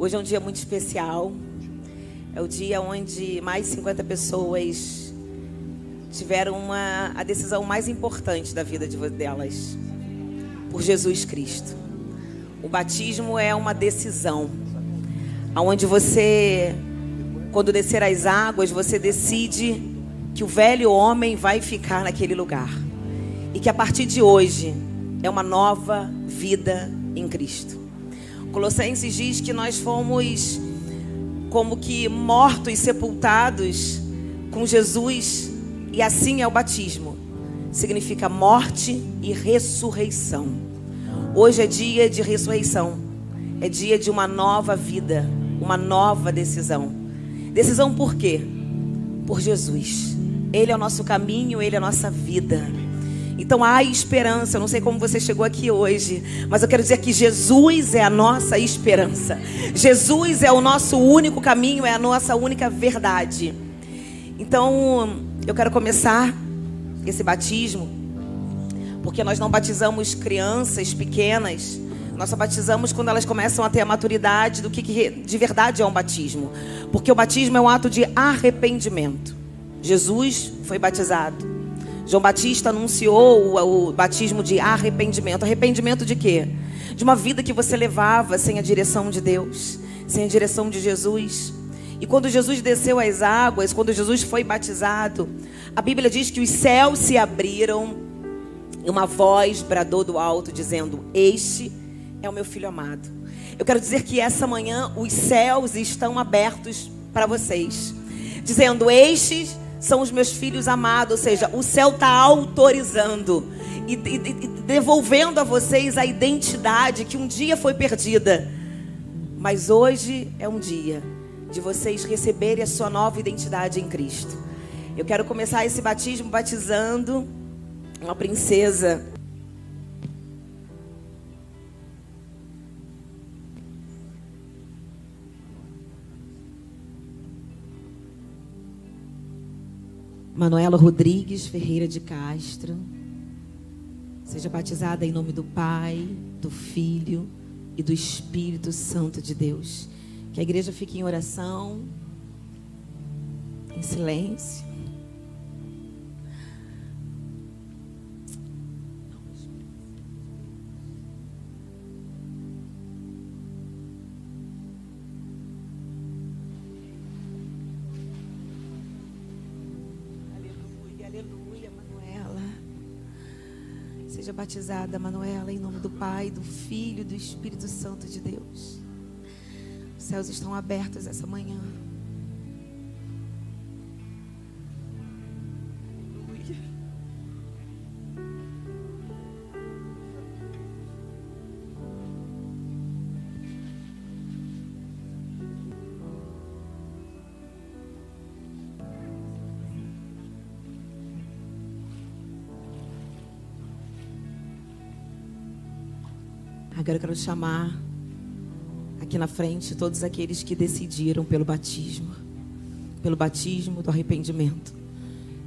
Hoje é um dia muito especial. É o dia onde mais de 50 pessoas tiveram a decisão mais importante da vida delas, por Jesus Cristo. O batismo é uma decisão, onde você, quando descer as águas, você decide que o velho homem vai ficar naquele lugar. E que a partir de hoje é uma nova vida em Cristo. Colossenses diz que nós fomos como que mortos, sepultados com Jesus. E assim é o batismo. Significa morte e ressurreição. Hoje é dia de ressurreição. É dia de uma nova vida, uma nova decisão. Decisão por quê? Por Jesus. Ele é o nosso caminho, Ele é a nossa vida. Então há esperança. Eu não sei como você chegou aqui hoje, mas eu quero dizer que Jesus é a nossa esperança. Jesus é o nosso único caminho, é a nossa única verdade. Então eu quero começar esse batismo, porque nós não batizamos crianças pequenas. Nós só batizamos quando elas começam a ter a maturidade do que de verdade é um batismo. Porque o batismo é um ato de arrependimento. Jesus foi batizado. João Batista anunciou o batismo de arrependimento. Arrependimento de quê? De uma vida que você levava sem a direção de Deus, sem a direção de Jesus. E quando Jesus desceu às águas, quando Jesus foi batizado, a Bíblia diz que os céus se abriram e uma voz bradou do alto dizendo: este é o meu filho amado. Eu quero dizer que essa manhã os céus estão abertos para vocês, dizendo: estes são os meus filhos amados. Ou seja, o céu está autorizando e devolvendo a vocês a identidade que um dia foi perdida. Mas hoje é um dia de vocês receberem a sua nova identidade em Cristo. Eu quero começar esse batismo batizando uma princesa. Manuela Rodrigues Ferreira de Castro. Seja batizada em nome do Pai, do Filho e do Espírito Santo de Deus. Que a igreja fique em oração, em silêncio. Aleluia, Manuela. Seja batizada, Manuela, em nome do Pai, do Filho e do Espírito Santo de Deus. Os céus estão abertos essa manhã. Aleluia. Agora eu quero chamar aqui na frente todos aqueles que decidiram pelo batismo do arrependimento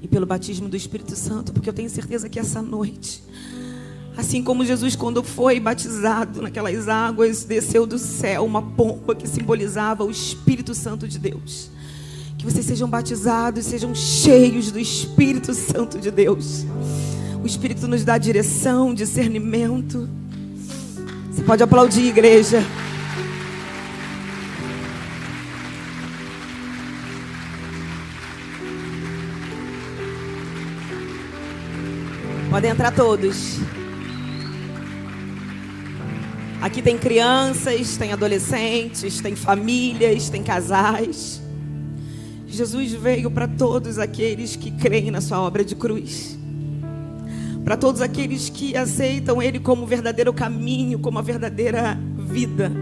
e pelo batismo do Espírito Santo, porque eu tenho certeza que essa noite, assim como Jesus quando foi batizado naquelas águas, desceu do céu uma pomba que simbolizava o Espírito Santo de Deus. Que vocês sejam batizados, sejam cheios do Espírito Santo de Deus. O Espírito nos dá direção, discernimento. Você pode aplaudir, igreja. Podem entrar todos. Aqui tem crianças, tem adolescentes, tem famílias, tem casais. Jesus veio para todos aqueles que creem na sua obra de cruz. Para todos aqueles que aceitam Ele como o verdadeiro caminho, como a verdadeira vida.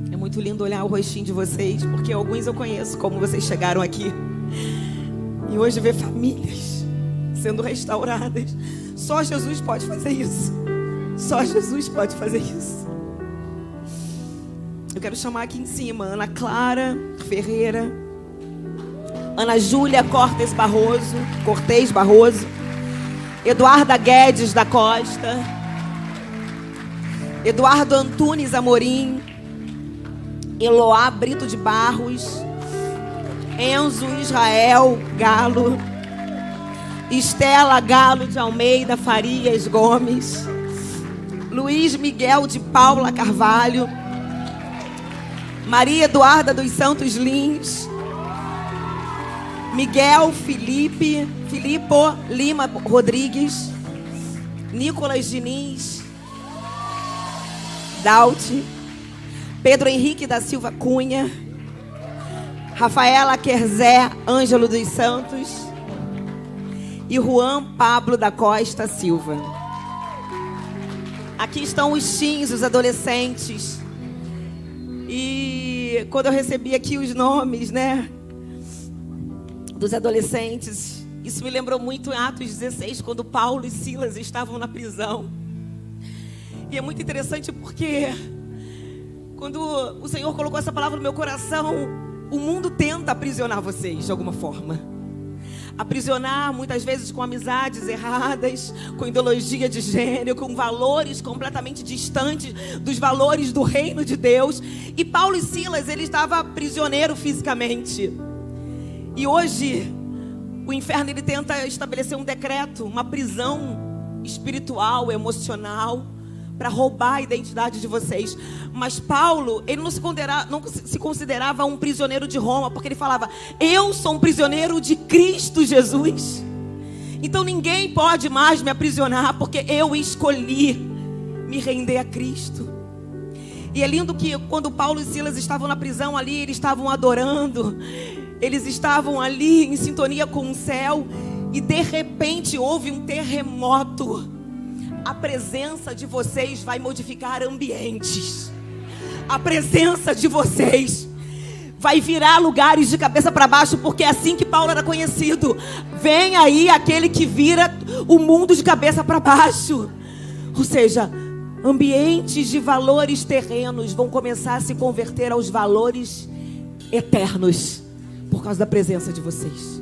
É muito lindo olhar o rostinho de vocês, porque alguns eu conheço como vocês chegaram aqui. E hoje ver famílias sendo restauradas. Só Jesus pode fazer isso. Só Jesus pode fazer isso. Eu quero chamar aqui em cima Ana Clara Ferreira, Ana Júlia Cortes Barroso, Eduarda Guedes da Costa, Eduardo Antunes Amorim, Eloá Brito de Barros, Enzo Israel Galo, Estela Galo de Almeida Farias Gomes, Luiz Miguel de Paula Carvalho, Maria Eduarda dos Santos Lins, Miguel Filipe Lima Rodrigues, Nicolas Diniz Daute, Pedro Henrique da Silva Cunha, Rafaela Querzé Ângelo dos Santos e Juan Pablo da Costa Silva. Aqui estão os teens, os adolescentes. E quando eu recebi aqui os nomes, né, dos adolescentes, isso me lembrou muito em Atos 16, quando Paulo e Silas estavam na prisão. E é muito interessante porque quando o Senhor colocou essa palavra no meu coração, o mundo tenta aprisionar vocês de alguma forma. Aprisionar muitas vezes com amizades erradas, com ideologia de gênero, com valores completamente distantes dos valores do reino de Deus. E Paulo e Silas, ele estava prisioneiro fisicamente. E hoje o inferno, ele tenta estabelecer um decreto, uma prisão espiritual, emocional, para roubar a identidade de vocês. Mas Paulo, ele não se considerava um prisioneiro de Roma, porque ele falava: eu sou um prisioneiro de Cristo Jesus. Então ninguém pode mais me aprisionar, porque eu escolhi me render a Cristo. E é lindo que quando Paulo e Silas estavam na prisão ali, eles estavam adorando, eles estavam ali em sintonia com o céu, e de repente houve um terremoto. A presença de vocês vai modificar ambientes. A presença de vocês vai virar lugares de cabeça para baixo, porque é assim que Paulo era conhecido. Vem aí aquele que vira o mundo de cabeça para baixo. Ou seja, ambientes de valores terrenos vão começar a se converter aos valores eternos, por causa da presença de vocês.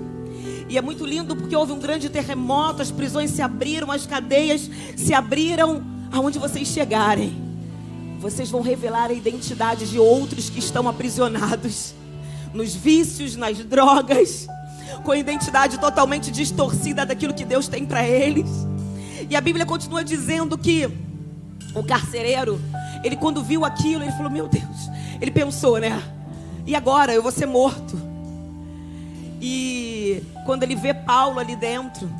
E é muito lindo porque houve um grande terremoto, as prisões se abriram, as cadeias se abriram. Aonde vocês chegarem, vocês vão revelar a identidade de outros que estão aprisionados nos vícios, nas drogas, com a identidade totalmente distorcida daquilo que Deus tem para eles. E a Bíblia continua dizendo que o carcereiro, ele quando viu aquilo, ele falou: meu Deus, ele pensou, né? E agora eu vou ser morto. E quando ele vê Paulo ali dentro,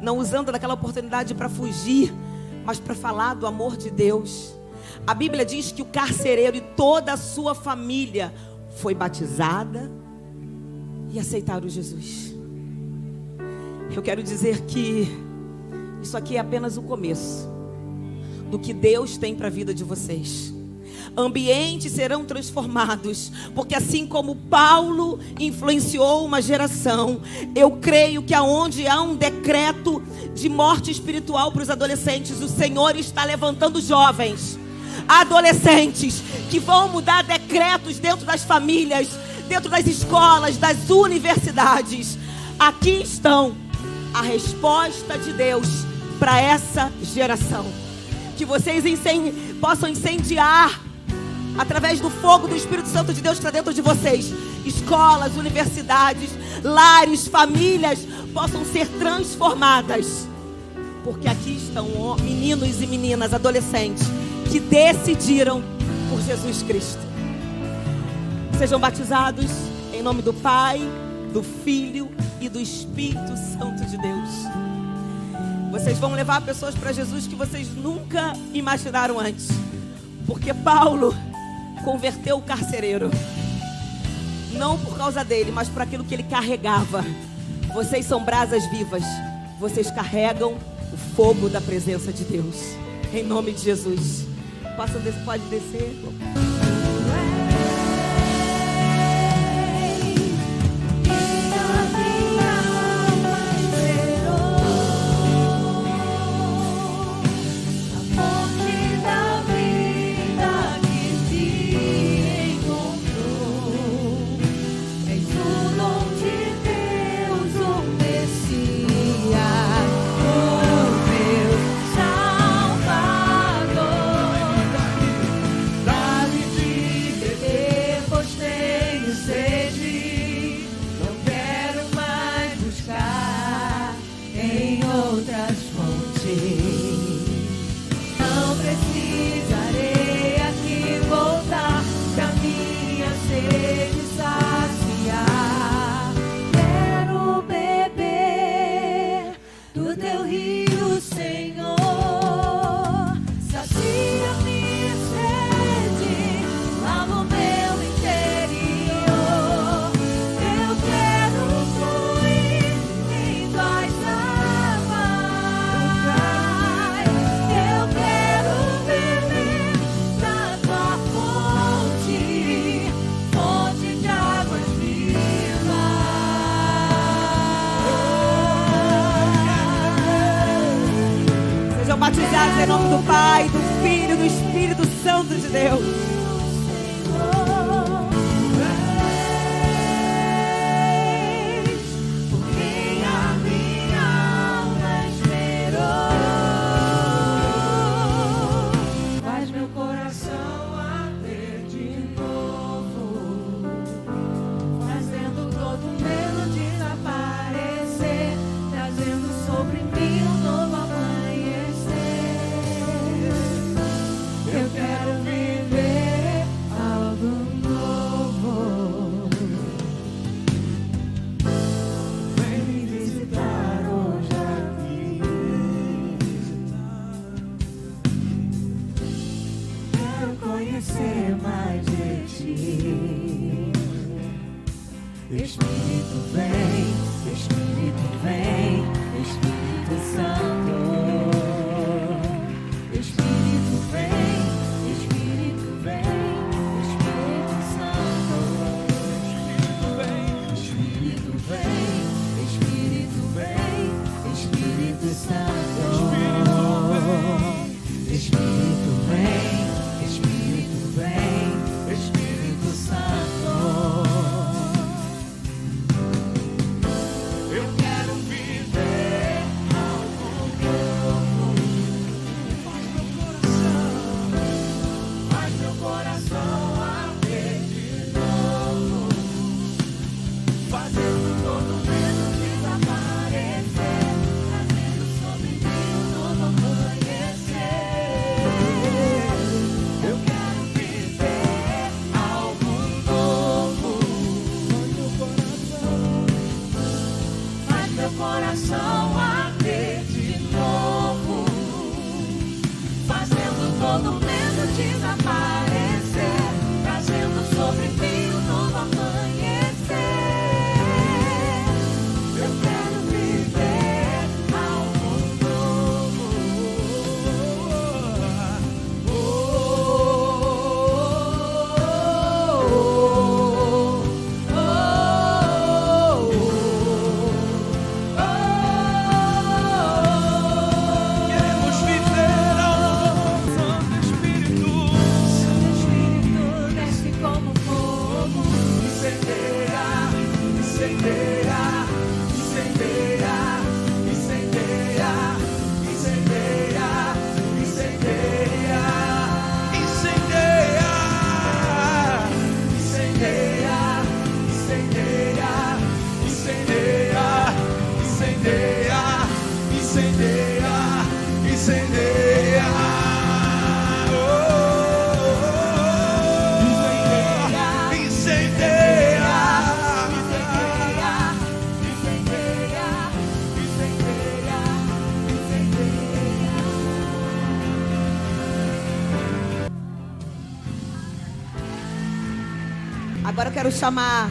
não usando daquela oportunidade para fugir, mas para falar do amor de Deus, a Bíblia diz que o carcereiro e toda a sua família foi batizada e aceitaram Jesus. Eu quero dizer que isso aqui é apenas o começo do que Deus tem para a vida de vocês. Ambientes serão transformados, porque assim como Paulo influenciou uma geração, eu creio que aonde há um decreto de morte espiritual para os adolescentes, o Senhor está levantando jovens, adolescentes, que vão mudar decretos dentro das famílias, dentro das escolas, das universidades. Aqui estão a resposta de Deus para essa geração. Que vocês possam incendiar através do fogo do Espírito Santo de Deus que está dentro de vocês. Escolas, universidades, lares, famílias possam ser transformadas. Porque aqui estão meninos e meninas, adolescentes, que decidiram por Jesus Cristo. Sejam batizados em nome do Pai, do Filho e do Espírito Santo de Deus. Vocês vão levar pessoas para Jesus que vocês nunca imaginaram antes. Porque Paulo converteu o carcereiro, não por causa dele, mas por aquilo que ele carregava. Vocês são brasas vivas. Vocês carregam o fogo da presença de Deus. Em nome de Jesus. Pode descer. A fonte da vida que se Em nome do Pai, do Filho, do Espírito Santo de Deus. Conhecer mais de ti. Espírito vem, Espírito vem, Espírito Santo. Espírito vem, Espírito vem, Espírito Santo. Espírito vem, Espírito vem, Espírito Santo. Espírito vem. Espírito Santo, eu quero viver algo novo. Faz meu coração arder de novo, fazendo todo medo desaparecer, trazendo sobre mim um novo amanhecer. Eu quero viver algo novo. Faz meu coração arder de novo, fazendo todo medo desaparecer, trazendo sobre mim um novo amanhecer. Eu quero viver algo novo. Queremos viver algo Santo Espírito. Santo Espírito desce como fogo, incendeia, incendeia, incendeia, incendeia, incendeia, incendeia, incendeia, incendeia, incendeia, incendeia, incendeia, incendeia, Agora eu quero chamar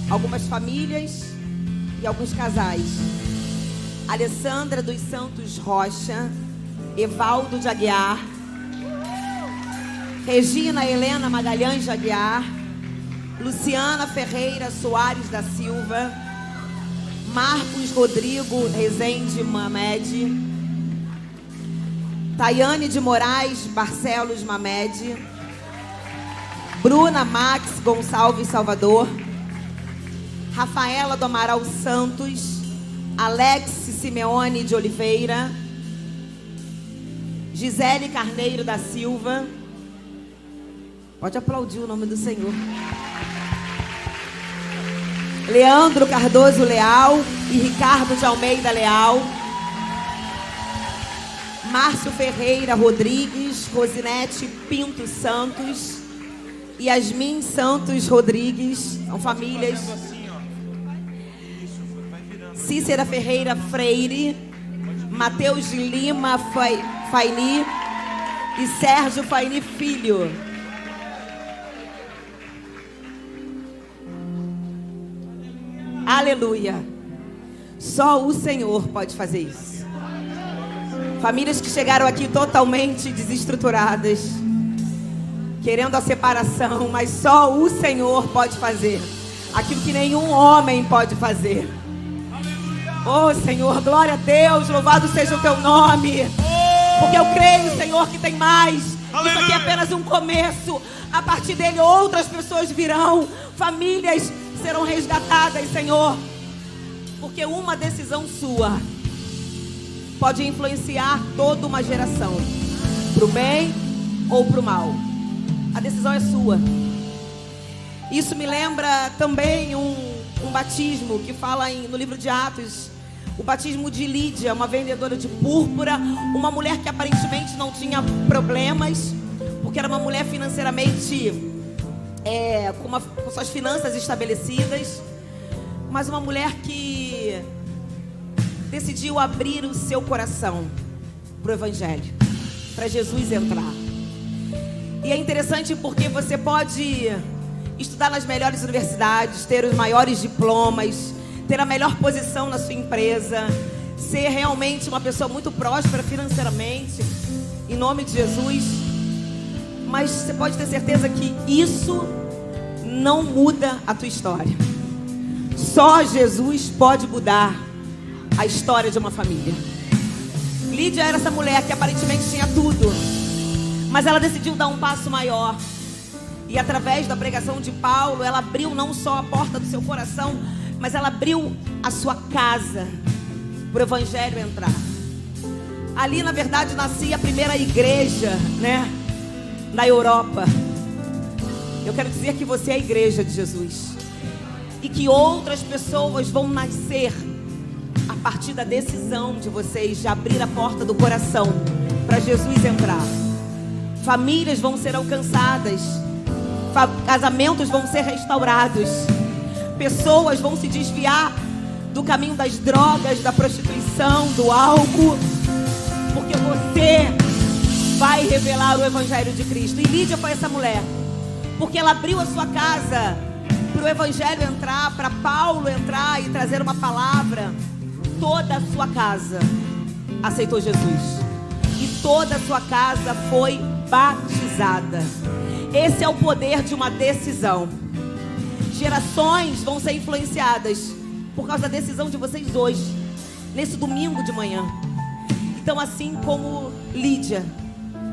algumas famílias e alguns casais. Alessandra dos Santos Rocha, Evaldo de Aguiar, Regina Helena Magalhães de Aguiar, Luciana Ferreira Soares da Silva, Marcos Rodrigo Rezende Mamed, Tayane de Moraes Barcelos Mamed, Bruna Max Gonçalves Salvador, Rafaela do Amaral Santos, Alex Simeone de Oliveira, Gisele Carneiro da Silva. Pode aplaudir o nome do Senhor. Leandro Cardoso Leal e Ricardo de Almeida Leal, Márcio Ferreira Rodrigues, Rosinete Pinto Santos, Yasmin Santos Rodrigues, são famílias. Cícera Ferreira Freire, Mateus de Lima Faini e Sérgio Faini Filho. Aleluia. Só o Senhor pode fazer isso. Famílias que chegaram aqui totalmente desestruturadas, querendo a separação, mas só o Senhor pode fazer aquilo que nenhum homem pode fazer. Oh Senhor, glória a Deus, louvado seja o teu nome. Porque eu creio, Senhor, que tem mais. Isso aqui Aleluia. é apenas um começo. A partir dele outras pessoas virão. Famílias serão resgatadas, Senhor. Porque uma decisão sua pode influenciar toda uma geração, pro bem ou pro mal. A decisão é sua. Isso me lembra também um batismo que fala no livro de Atos. O batismo de Lídia, uma vendedora de púrpura, uma mulher que aparentemente não tinha problemas, porque era uma mulher financeiramente com suas finanças estabelecidas, mas uma mulher que decidiu abrir o seu coração para o Evangelho, para Jesus entrar. E é interessante porque você pode estudar nas melhores universidades, ter os maiores diplomas, ter a melhor posição na sua empresa, ser realmente uma pessoa muito próspera financeiramente, em nome de Jesus. Mas você pode ter certeza que isso não muda a tua história. Só Jesus pode mudar a história de uma família. Lídia era essa mulher que aparentemente tinha tudo, mas ela decidiu dar um passo maior. E através da pregação de Paulo, ela abriu não só a porta do seu coração, mas ela abriu a sua casa para o Evangelho entrar. Ali, na verdade, nascia a primeira igreja, né, na Europa. Eu quero dizer que você é a igreja de Jesus. E que outras pessoas vão nascer a partir da decisão de vocês de abrir a porta do coração para Jesus entrar. Famílias vão ser alcançadas. Casamentos vão ser restaurados. Pessoas vão se desviar do caminho das drogas, da prostituição, do álcool, porque você vai revelar o Evangelho de Cristo. E Lídia foi essa mulher, porque ela abriu a sua casa para o Evangelho entrar, para Paulo entrar e trazer uma palavra. Toda a sua casa aceitou Jesus, e toda a sua casa foi batizada. Esse é o poder de uma decisão. Gerações vão ser influenciadas por causa da decisão de vocês hoje, nesse domingo de manhã. Então, assim como Lídia,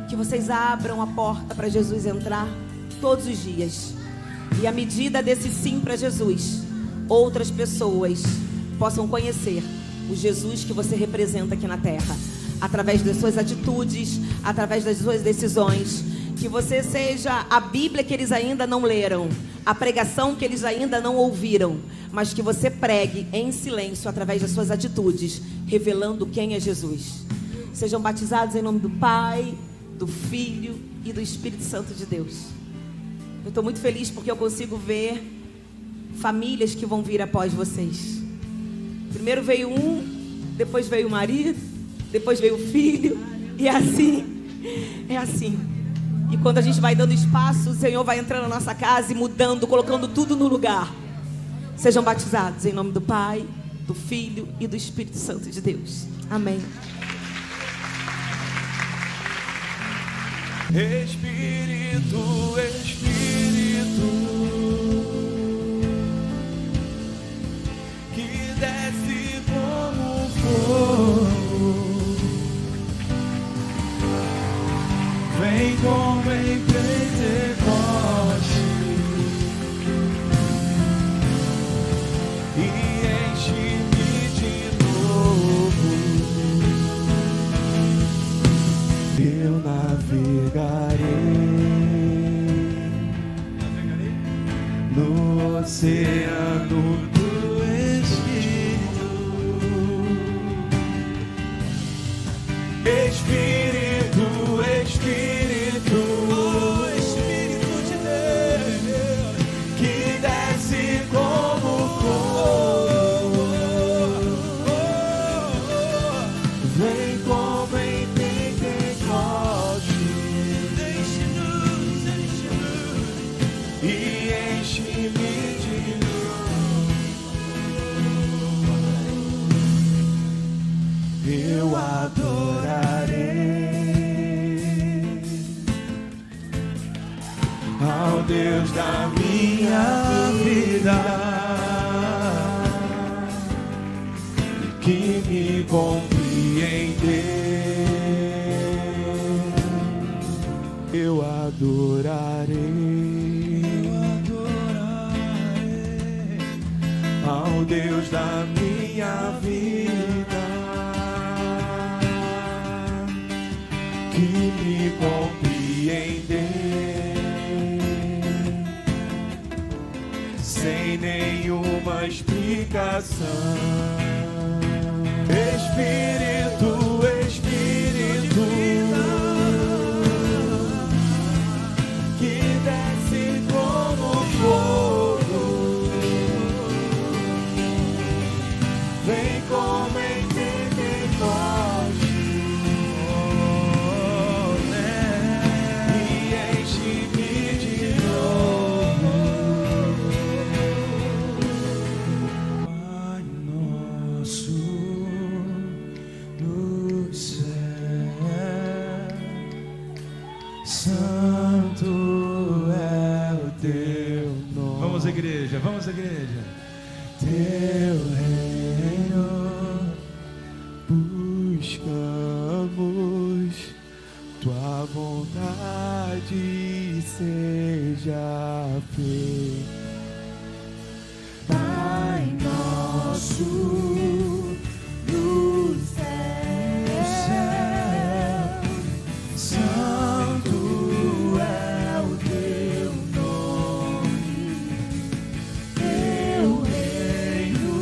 que vocês abram a porta para Jesus entrar todos os dias. E à medida desse sim para Jesus, outras pessoas possam conhecer o Jesus que você representa aqui na terra, através das suas atitudes, através das suas decisões. Que você seja a Bíblia que eles ainda não leram, a pregação que eles ainda não ouviram, mas que você pregue em silêncio através das suas atitudes, revelando quem é Jesus. Sejam batizados em nome do Pai, do Filho e do Espírito Santo de Deus. Eu estou muito feliz porque eu consigo ver famílias que vão vir após vocês. Primeiro veio um, depois veio o marido, depois veio o filho, e é assim. E quando a gente vai dando espaço, o Senhor vai entrando na nossa casa e mudando, colocando tudo no lugar. Sejam batizados em nome do Pai, do Filho e do Espírito Santo de Deus. Amém. Espírito, Espírito, que desce como fogo, vem como em Pentecoste e enche-me de novo. Eu navegarei no oceano do Espírito. Espírito, Espírito, oh, Espírito de Deus, que desce como fogo, vem como em Pentecoste e enche-me de novo. Eu adorarei ao Deus da minha vida, que me compreendeu ao Deus da minha vida, que me compreendeu sem nenhuma explicação. Espírito, Espírito, que desce como fogo, vem como em Pentecoste e enche-me de novo. Pai nosso no céu, santo é o teu nome. Vamos, igreja, vamos, igreja. Teu reino buscamos, tua vontade seja feita. Pai nosso no céu, santo é o teu nome. Teu reino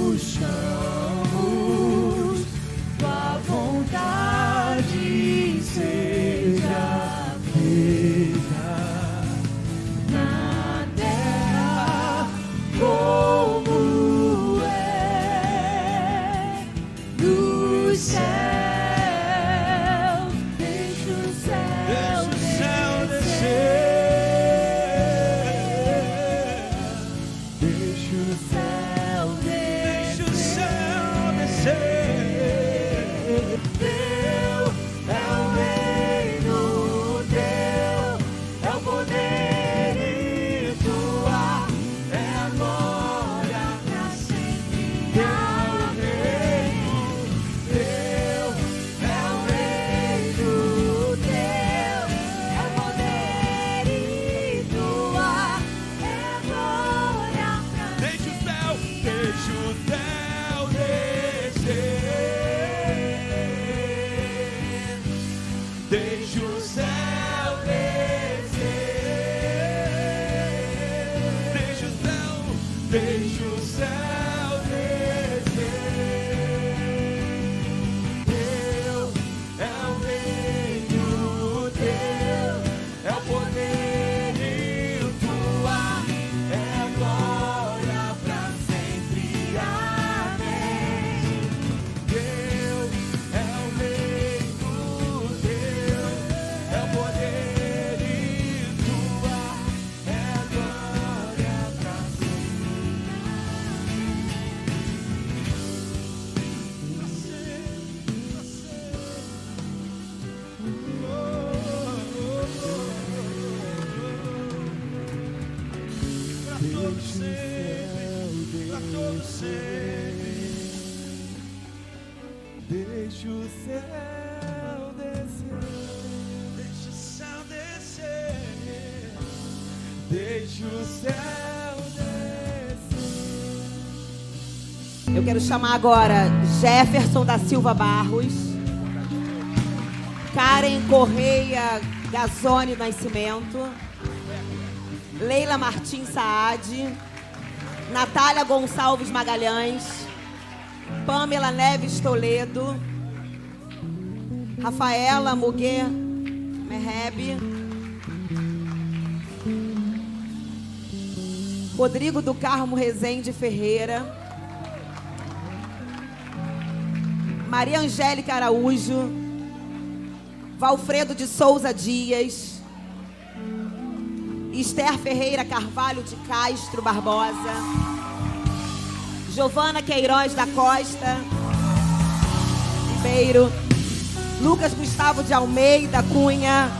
buscamos, tua vontade seja feita na terra como é no céu. Deixa o céu descer. Deixa o céu descer. Teu é o reino, teu é o poder e tua é a glória pra sempre. Teu é o reino, teu é o poder e tua é a glória pra sempre. Deixa o céu descer. Deixa o céu descer. Deixa o céu descer. Teu é o reino, teu é o poder e tua é a glória pra sempre. Amém. Teu é o reino, teu é o poder e tua é a glória pra Deixa o céu descer. Deixa o céu descer. Deixa o céu descer. Eu quero chamar agora Jefferson da Silva Barros, Karen Correia Gazzoni Nascimento, Leila Martins Saad, Natália Gonçalves Magalhães, Pamela Neves Toledo, Rafaela Muguê Merrebe, Rodrigo do Carmo Rezende Ferreira, Maria Angélica Araújo, Valfredo de Souza Dias, Esther Ferreira Carvalho de Castro Barbosa, Giovana Queiroz da Costa Ribeiro, Lucas Gustavo de Almeida Cunha,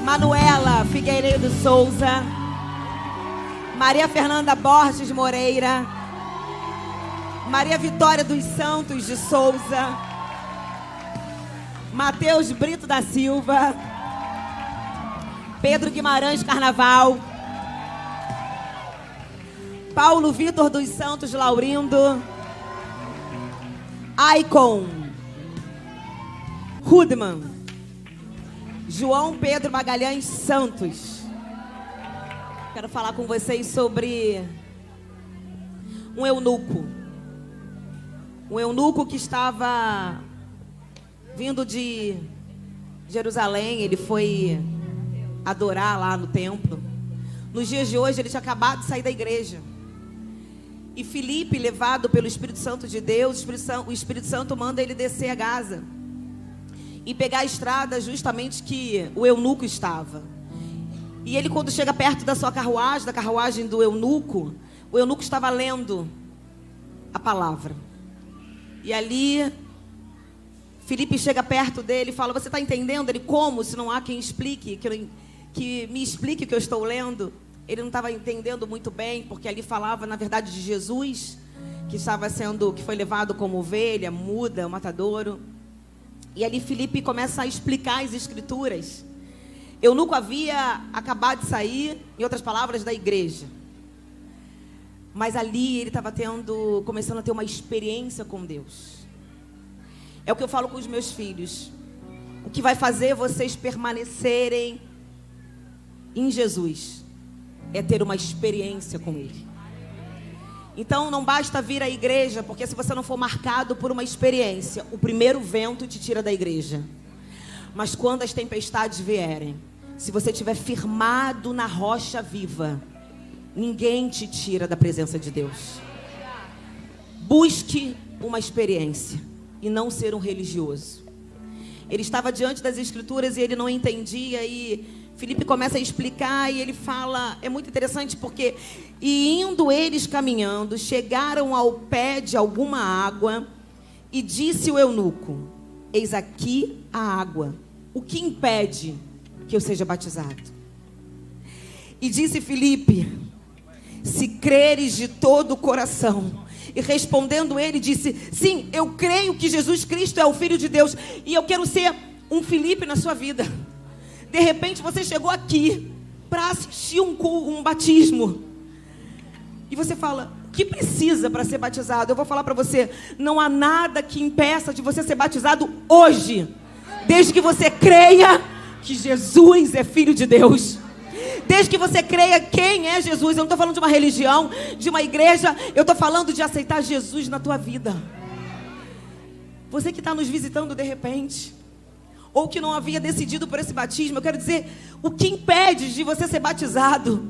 Manuela Figueiredo Souza, Maria Fernanda Borges Moreira, Maria Vitória dos Santos de Souza, Mateus Brito da Silva, Pedro Guimarães Carnaval, Paulo Vitor dos Santos Laurindo, Aicon Rudman, João Pedro Magalhães Santos. Quero falar com vocês sobre um eunuco. Um eunuco que estava vindo de Jerusalém. Ele foi adorar lá no templo. Nos dias de hoje ele tinha acabado de sair da igreja. E Filipe, levado pelo Espírito Santo de Deus, o Espírito Santo manda ele descer a Gaza e pegar a estrada justamente que o eunuco estava. E ele, quando chega perto da sua carruagem, da carruagem do eunuco, o eunuco estava lendo a palavra. E ali, Filipe chega perto dele e fala: você está entendendo? Ele: como? Se não há quem explique, que me explique o que eu estou lendo. Ele não estava entendendo muito bem, porque ali falava, na verdade, de Jesus, que foi levado como ovelha, muda, matadouro. E ali Filipe começa a explicar as escrituras. Eunuco havia acabado de sair, em outras palavras, da igreja. Mas ali ele estava começando a ter uma experiência com Deus. É o que eu falo com os meus filhos. O que vai fazer vocês permanecerem em Jesus é ter uma experiência com Ele. Então não basta vir à igreja, porque se você não for marcado por uma experiência, o primeiro vento te tira da igreja. Mas quando as tempestades vierem, se você estiver firmado na rocha viva, ninguém te tira da presença de Deus. Busque uma experiência e não ser um religioso. Ele estava diante das escrituras e ele não entendia, e Filipe começa a explicar e ele fala, é muito interessante porque: e indo eles caminhando, chegaram ao pé de alguma água, e disse o eunuco: eis aqui a água, o que impede que eu seja batizado? E disse Filipe: se creres de todo o coração. E respondendo ele, disse: sim, eu creio que Jesus Cristo é o Filho de Deus. E eu quero ser um Filipe na sua vida. De repente você chegou aqui para assistir um batismo. E você fala: o que precisa para ser batizado? Eu vou falar para você: não há nada que impeça de você ser batizado hoje, desde que você creia que Jesus é Filho de Deus. Desde que você creia quem é Jesus. Eu não estou falando de uma religião, de uma igreja. Eu estou falando de aceitar Jesus na tua vida. Você que está nos visitando de repente, ou que não havia decidido por esse batismo, eu quero dizer: o que impede de você ser batizado?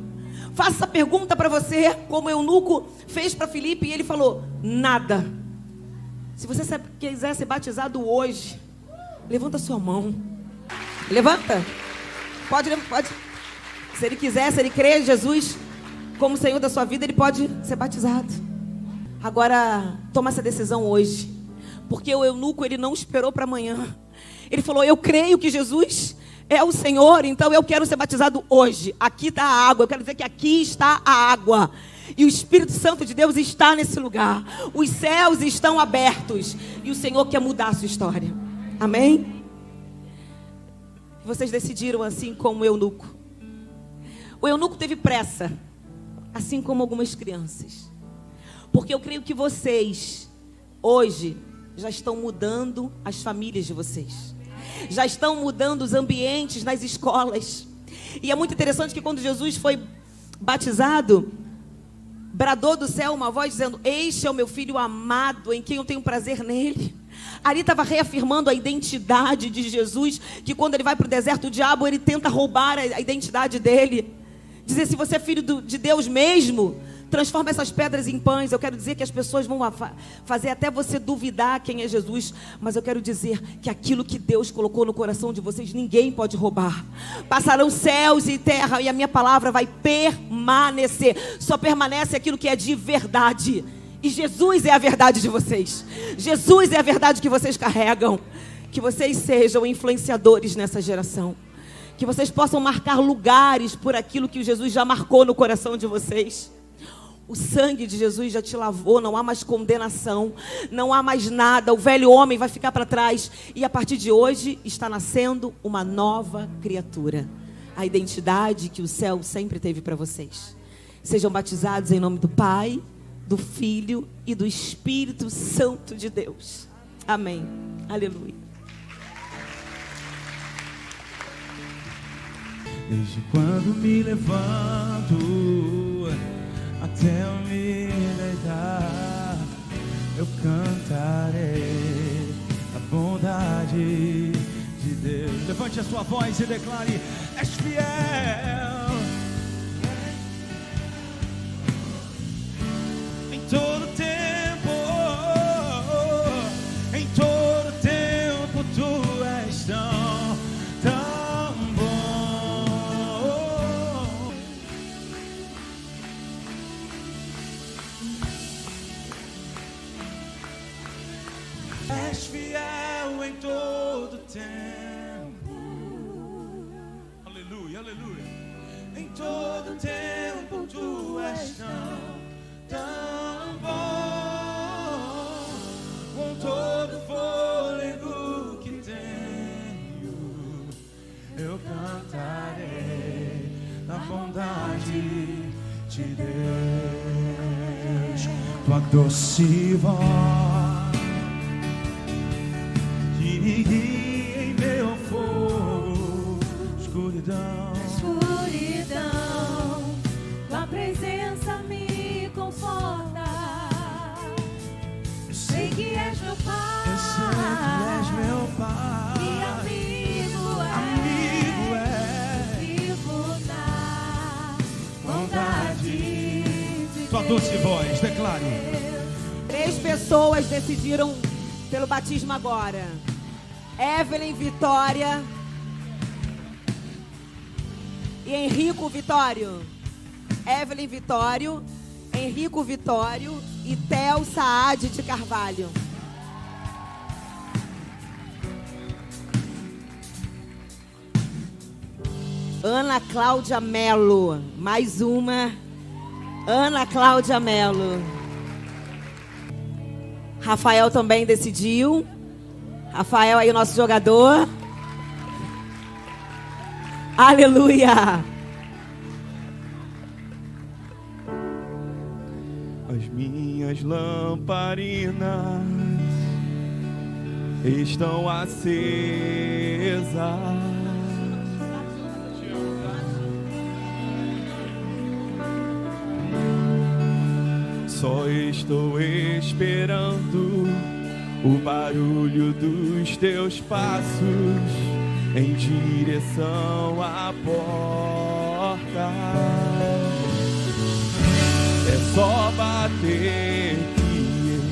Faça essa pergunta para você, como o eunuco fez para Filipe, e ele falou: nada. Se você quiser ser batizado hoje, levanta a sua mão. Levanta. Pode. Se ele quiser, se ele crer em Jesus como Senhor da sua vida, ele pode ser batizado. Agora, toma essa decisão hoje. Porque o eunuco, ele não esperou para amanhã. Ele falou: eu creio que Jesus é o Senhor, então eu quero ser batizado hoje. Aqui está a água. Eu quero dizer que aqui está a água. E o Espírito Santo de Deus está nesse lugar. Os céus estão abertos. E o Senhor quer mudar a sua história. Amém? Vocês decidiram assim como o eunuco. O eunuco teve pressa, assim como algumas crianças. Porque eu creio que vocês, hoje, já estão mudando as famílias de vocês. Já estão mudando os ambientes nas escolas. E é muito interessante que quando Jesus foi batizado, bradou do céu uma voz dizendo: este é o meu filho amado, em quem eu tenho prazer nele. Ali estava reafirmando a identidade de Jesus, que quando ele vai para o deserto, o diabo ele tenta roubar a identidade dele. Dizer: se você é filho de Deus mesmo, transforma essas pedras em pães. Eu quero dizer que as pessoas vão fazer até você duvidar quem é Jesus. Mas eu quero dizer que aquilo que Deus colocou no coração de vocês, ninguém pode roubar. Passarão céus e terra, e a minha palavra vai permanecer. Só permanece aquilo que é de verdade. E Jesus é a verdade de vocês. Jesus é a verdade que vocês carregam. Que vocês sejam influenciadores nessa geração. Que vocês possam marcar lugares por aquilo que Jesus já marcou no coração de vocês. O sangue de Jesus já te lavou, não há mais condenação, não há mais nada. O velho homem vai ficar para trás e a partir de hoje está nascendo uma nova criatura. A identidade que o céu sempre teve para vocês. Sejam batizados em nome do Pai, do Filho e do Espírito Santo de Deus. Amém. Aleluia. Desde quando me levanto até eu me deitar, eu cantarei a bondade de Deus. Levante a sua voz e declare: és fiel em todo tempo, em todo tempo tu és tão bom. És fiel em todo tempo. Aleluia, aleluia. Em todo tempo tu és tão bom. Com todo fôlego que tenho, eu cantarei a bondade de Deus. Tua doce voz que guia em meu fogo, escuridão. Tua presença me conforta. Eu sei que és meu Pai. Eu sei que és meu Pai. E amigo é. Vivo na bondade de Tua doce voz, declare. 3 pessoas decidiram pelo batismo agora. Evelyn Vitória e Henrico Vitório. Evelyn Vitório, Henrico Vitório e Theo Saad de Carvalho. Ana Cláudia Melo. Mais uma. Ana Cláudia Melo. Rafael também decidiu. Rafael aí, o nosso jogador. Aleluia. As minhas lamparinas estão acesas. Só estou esperando o barulho dos teus passos em direção à porta. É só bater que eu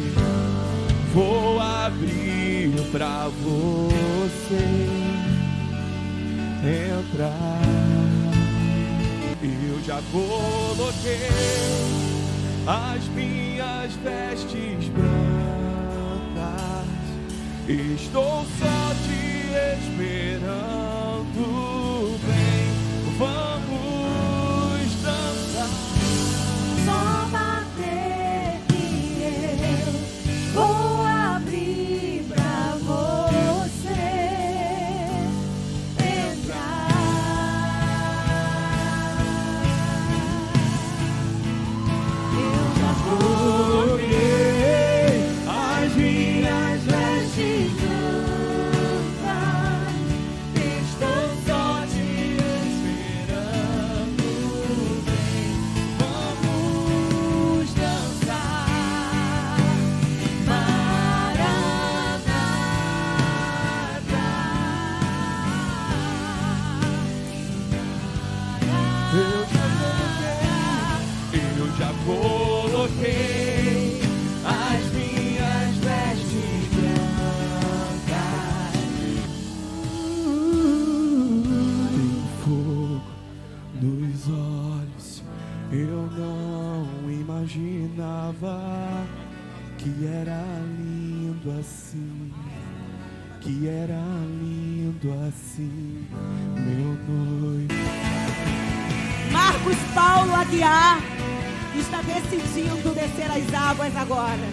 vou abrir pra você entrar. Eu já coloquei as minhas vestes brancas, estou só te esperando. Vem, vamos dançar. Só bater que eu vou abrir pra você entrar. Eu já Coloquei as minhas vestes brancas, estou só te esperando. Vem, vamos dançar. Maranata. Eu já coloquei as minhas vestes brancas. Tem fogo nos olhos, eu não imaginava que era lindo assim, que era lindo assim, meu noivo. Marcos Paulo Aguiar está decidindo descer as águas agora.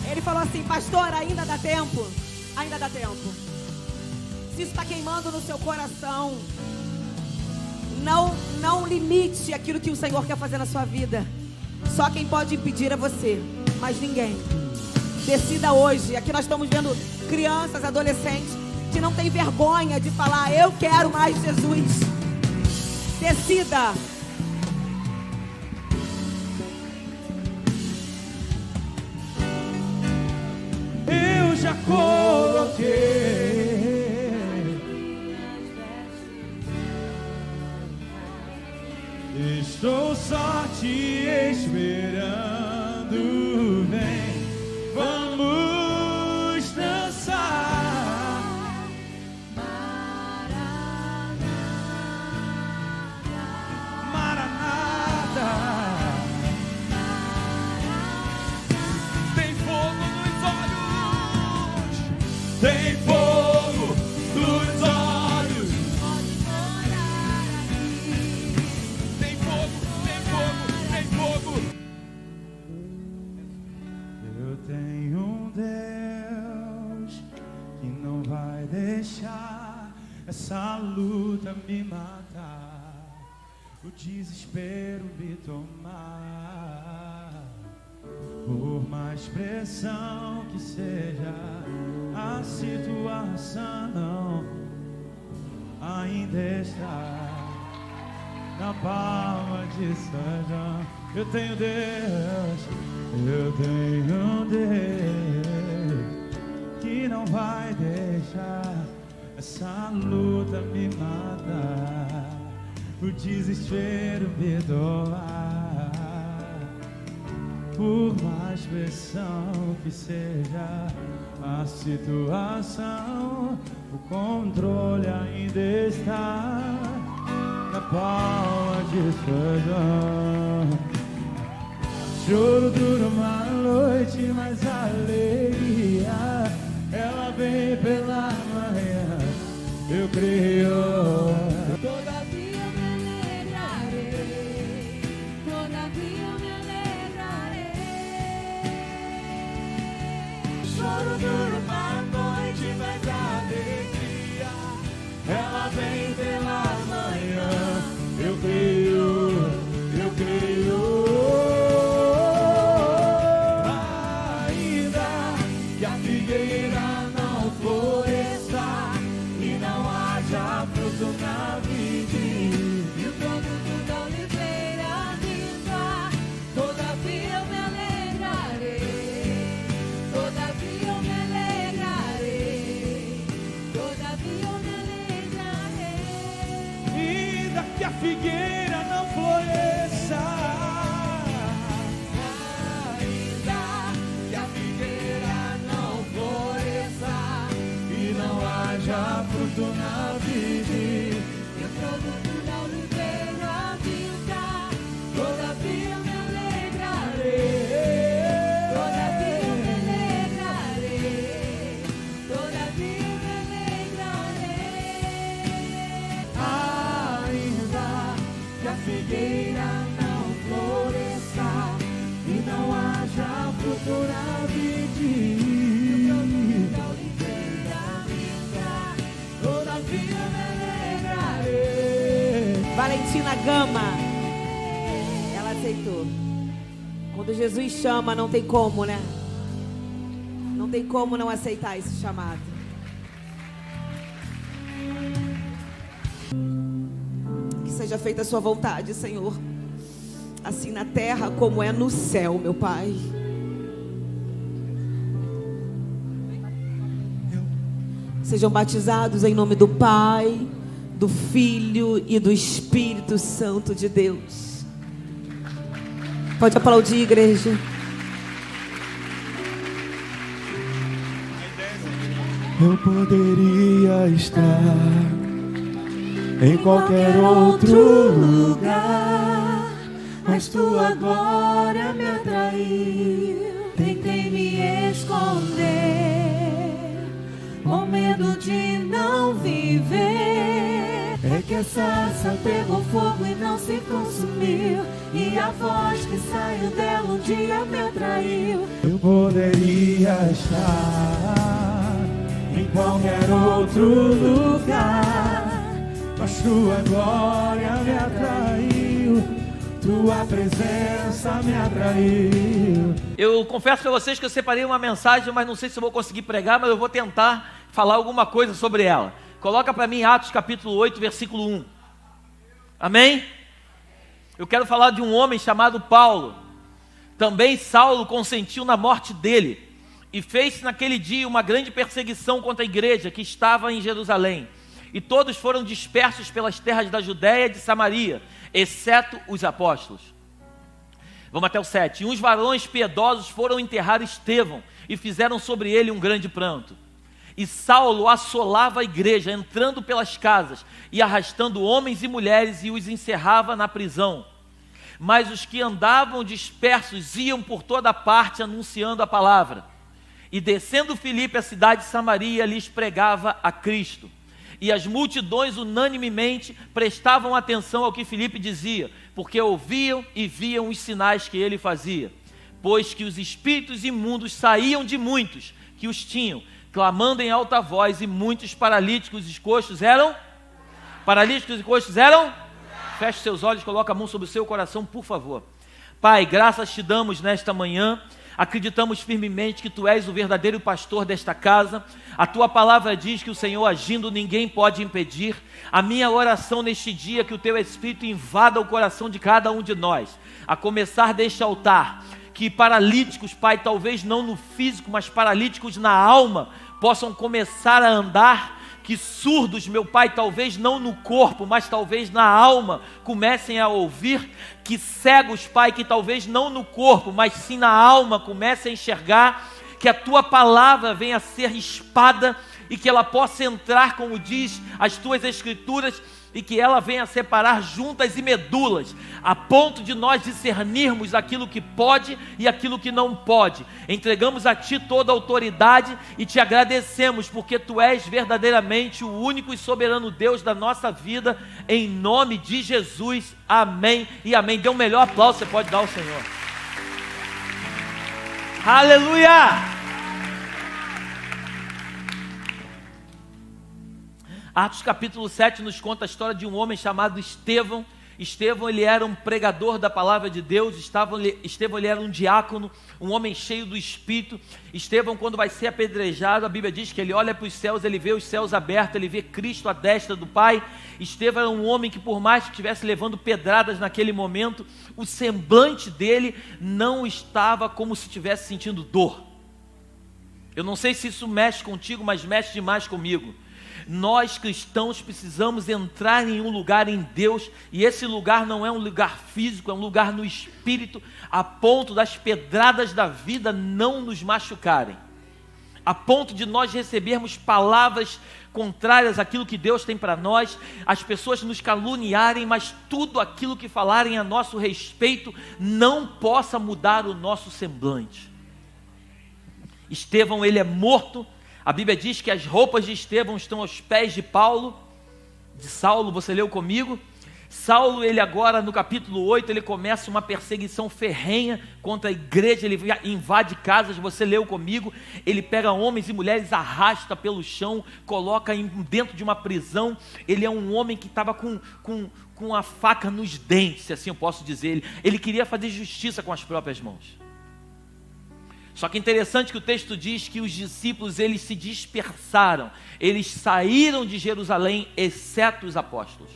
Ele falou assim: pastor, ainda dá tempo. Ainda dá tempo. Se isso está queimando no seu coração, não limite aquilo que o Senhor quer fazer na sua vida. Só quem pode impedir é você, mas ninguém. Decida hoje. Aqui nós estamos vendo crianças, adolescentes que não tem vergonha de falar: eu quero mais Jesus. Decida. Eu já coloquei. Estou só te esperando. Vem, vamos dançar. Maranata. Tem fogo nos olhos. Tem fogo nos olhos. Tem fogo, tem fogo, tem fogo. Eu tenho um Deus que não vai deixar essa luta me matar, o desespero me tomar. Por mais pressão que seja a situação, ainda está na palma de sua mão. Eu tenho Deus, eu tenho um Deus que não vai deixar essa luta me matar, o desespero me doar. Por mais pressão que seja a situação, o controle ainda está na palma de sua mão. Choro dura uma noite, mas a alegria ela vem pela manhã. Eu creio. Todavia eu me alegrarei, todavia eu me alegrarei. Choro dura uma noite, mas a alegria Ela vem pela manhã. Eu creio, eu creio. Ainda que a figueira não floresça e não haja fruto na vide, e o produto da oliveira vinda, todavia eu me alegrarei, todavia eu me alegrarei, todavia eu me alegrarei. ainda que a figueira não floresça, ainda que a figueira não floresça e não haja fruto na vide, E o produto da oliveira vinda, todavia eu me alegrarei, todavia eu me alegrarei, todavia eu me alegrarei. ainda que a figueira não floresça e não haja fruto na vide, Da oliveira vinda, todavia me alegrarei. Valentina Gama, ela aceitou. Quando Jesus chama, não tem como, né? Não tem como não aceitar esse chamado. Que seja feita a sua vontade, Senhor, assim na terra como é no céu, meu Pai. Sejam batizados em nome do Pai, do Filho e do Espírito Santo de Deus. Pode aplaudir, igreja. Eu poderia estar em qualquer outro lugar, mas tua glória me atraiu. Tentei me esconder, com medo de não viver. é que a sarça pegou fogo e não se consumiu, e a voz que saiu dela um dia me atraiu. Eu poderia estar em qualquer outro lugar, mas tua glória me atraiu, tua presença me atraiu. Eu confesso para vocês que eu separei uma mensagem, mas não sei se eu vou conseguir pregar, mas eu vou tentar falar alguma coisa sobre ela. Coloca para mim Atos capítulo 8, versículo 1. Amém? Eu quero falar de um homem chamado Paulo. Também Saulo consentiu na morte dele, e fez naquele dia uma grande perseguição contra a igreja que estava em Jerusalém. E todos foram dispersos pelas terras da Judéia e de Samaria, exceto os apóstolos. Vamos até o 7. E uns varões piedosos foram enterrar Estevão, e fizeram sobre ele um grande pranto. E Saulo assolava a igreja, entrando pelas casas, e arrastando homens e mulheres, e os encerrava na prisão. Mas os que andavam dispersos iam por toda parte, anunciando a palavra. E descendo Filipe à cidade de Samaria, lhes pregava a Cristo. E as multidões unanimemente prestavam atenção ao que Filipe dizia, porque ouviam e viam os sinais que ele fazia. Pois que os espíritos imundos saíam de muitos que os tinham, clamando em alta voz, e muitos paralíticos e coxos eram? Paralíticos e coxos eram? Feche seus olhos, coloca a mão sobre o seu coração, por favor. Pai, graças te damos nesta manhã. Acreditamos firmemente que Tu és o verdadeiro pastor desta casa. A Tua palavra diz que o Senhor agindo ninguém pode impedir. A minha oração neste dia é que o Teu Espírito invada o coração de cada um de nós, a começar deste altar, que paralíticos, Pai, talvez não no físico, mas paralíticos na alma, possam começar a andar. Que surdos, meu Pai, talvez não no corpo, mas talvez na alma, comecem a ouvir. Que cegos, Pai, que talvez não no corpo, mas sim na alma, comecem a enxergar. Que a Tua palavra venha a ser espada e que ela possa entrar, como diz as Tuas Escrituras, e que ela venha a separar juntas e medulas, a ponto de nós discernirmos aquilo que pode e aquilo que não pode. Entregamos a Ti toda a autoridade e Te agradecemos, porque Tu és verdadeiramente o único e soberano Deus da nossa vida, em nome de Jesus, amém e amém. Dê um melhor aplauso, você pode dar ao Senhor. Aleluia! Atos capítulo 7 nos conta a história de um homem chamado Estevão. Estevão, ele era um pregador da palavra de Deus. Estevão, ele era um diácono, um homem cheio do Espírito. Estevão, quando vai ser apedrejado, a Bíblia diz que ele olha para os céus, ele vê os céus abertos, ele vê Cristo à destra do Pai. Estevão era um homem que, por mais que estivesse levando pedradas naquele momento, o semblante dele não estava como se estivesse sentindo dor. Eu não sei se isso mexe contigo, mas mexe demais comigo. Nós cristãos precisamos entrar em um lugar em Deus, e esse lugar não é um lugar físico, é um lugar no Espírito, a ponto das pedradas da vida não nos machucarem, a ponto de nós recebermos palavras contrárias àquilo que Deus tem para nós, as pessoas nos caluniarem, mas tudo aquilo que falarem a nosso respeito não possa mudar o nosso semblante. Estevão, ele é morto. A Bíblia diz que as roupas de Estevão estão aos pés de Saulo, você leu comigo? Saulo, ele agora no capítulo 8, ele começa uma perseguição ferrenha contra a igreja, ele invade casas, você leu comigo, ele pega homens e mulheres, arrasta pelo chão, coloca dentro de uma prisão. Ele é um homem que estava com a faca nos dentes, se assim eu posso dizer. Ele queria fazer justiça com as próprias mãos. Só que é interessante que o texto diz que os discípulos, eles se dispersaram, eles saíram de Jerusalém, exceto os apóstolos.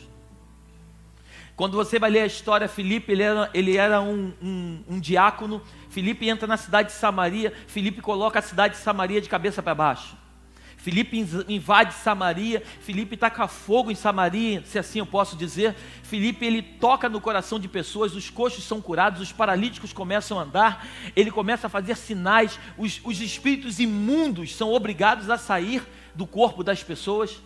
Quando você vai ler a história, Filipe, ele era um diácono. Filipe entra na cidade de Samaria, Filipe coloca a cidade de Samaria de cabeça para baixo. Filipe invade Samaria, Filipe taca fogo em Samaria, se assim eu posso dizer. Filipe, ele toca no coração de pessoas, os coxos são curados, os paralíticos começam a andar, ele começa a fazer sinais, os espíritos imundos são obrigados a sair do corpo das pessoas.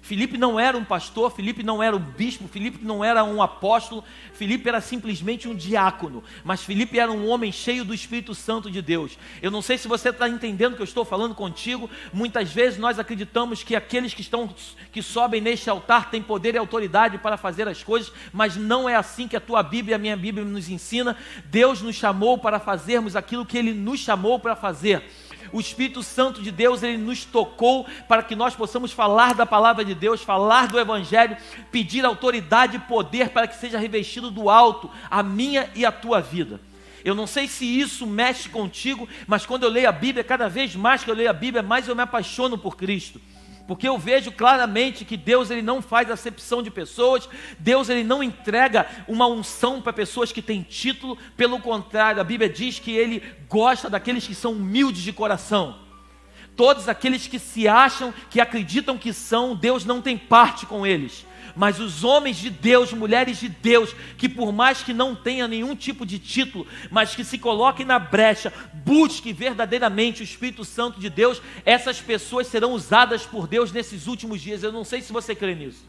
Filipe não era um pastor, Filipe não era um bispo, Filipe não era um apóstolo, Filipe era simplesmente um diácono, mas Filipe era um homem cheio do Espírito Santo de Deus. Eu não sei se você está entendendo o que eu estou falando contigo. Muitas vezes nós acreditamos que aqueles que sobem neste altar têm poder e autoridade para fazer as coisas, mas não é assim que a tua Bíblia e a minha Bíblia nos ensina. Deus nos chamou para fazermos aquilo que Ele nos chamou para fazer. O Espírito Santo de Deus, Ele nos tocou para que nós possamos falar da palavra de Deus, falar do Evangelho, pedir autoridade e poder para que seja revestido do alto a minha e a tua vida. Eu não sei se isso mexe contigo, mas quando eu leio a Bíblia, cada vez mais que eu leio a Bíblia, mais eu me apaixono por Cristo. Porque eu vejo claramente que Deus, Ele não faz acepção de pessoas, Deus, Ele não entrega uma unção para pessoas que têm título, pelo contrário, a Bíblia diz que Ele gosta daqueles que são humildes de coração. Todos aqueles que se acham, que acreditam que são, Deus não tem parte com eles. Mas os homens de Deus, mulheres de Deus, que por mais que não tenham nenhum tipo de título, mas que se coloquem na brecha, busquem verdadeiramente o Espírito Santo de Deus, essas pessoas serão usadas por Deus nesses últimos dias. Eu não sei se você crê nisso.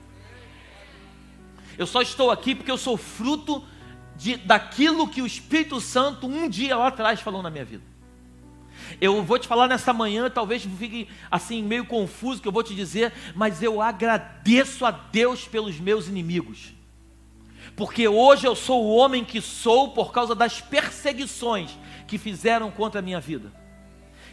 Eu só estou aqui porque eu sou fruto daquilo que o Espírito Santo um dia lá atrás falou na minha vida. Eu vou te falar nessa manhã, talvez fique assim meio confuso o que eu vou te dizer, mas eu agradeço a Deus pelos meus inimigos, porque hoje eu sou o homem que sou por causa das perseguições que fizeram contra a minha vida.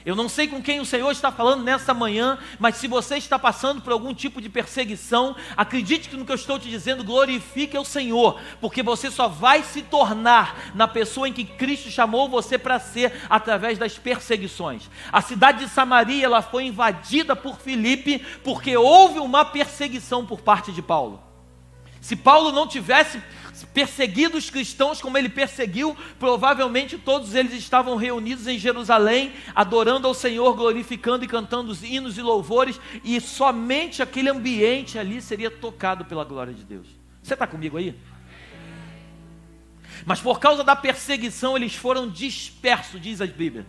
Eu não sei com quem o Senhor está falando nessa manhã, mas se você está passando por algum tipo de perseguição, acredite que no que eu estou te dizendo, glorifique ao Senhor, porque você só vai se tornar na pessoa em que Cristo chamou você para ser, através das perseguições. A cidade de Samaria, ela foi invadida por Filipe, porque houve uma perseguição por parte de Paulo. Se Paulo não tivesse perseguido os cristãos como ele perseguiu, provavelmente todos eles estavam reunidos em Jerusalém, adorando ao Senhor, glorificando e cantando os hinos e louvores, e somente aquele ambiente ali seria tocado pela glória de Deus. Você está comigo aí? Mas por causa da perseguição eles foram dispersos, diz a Bíblia.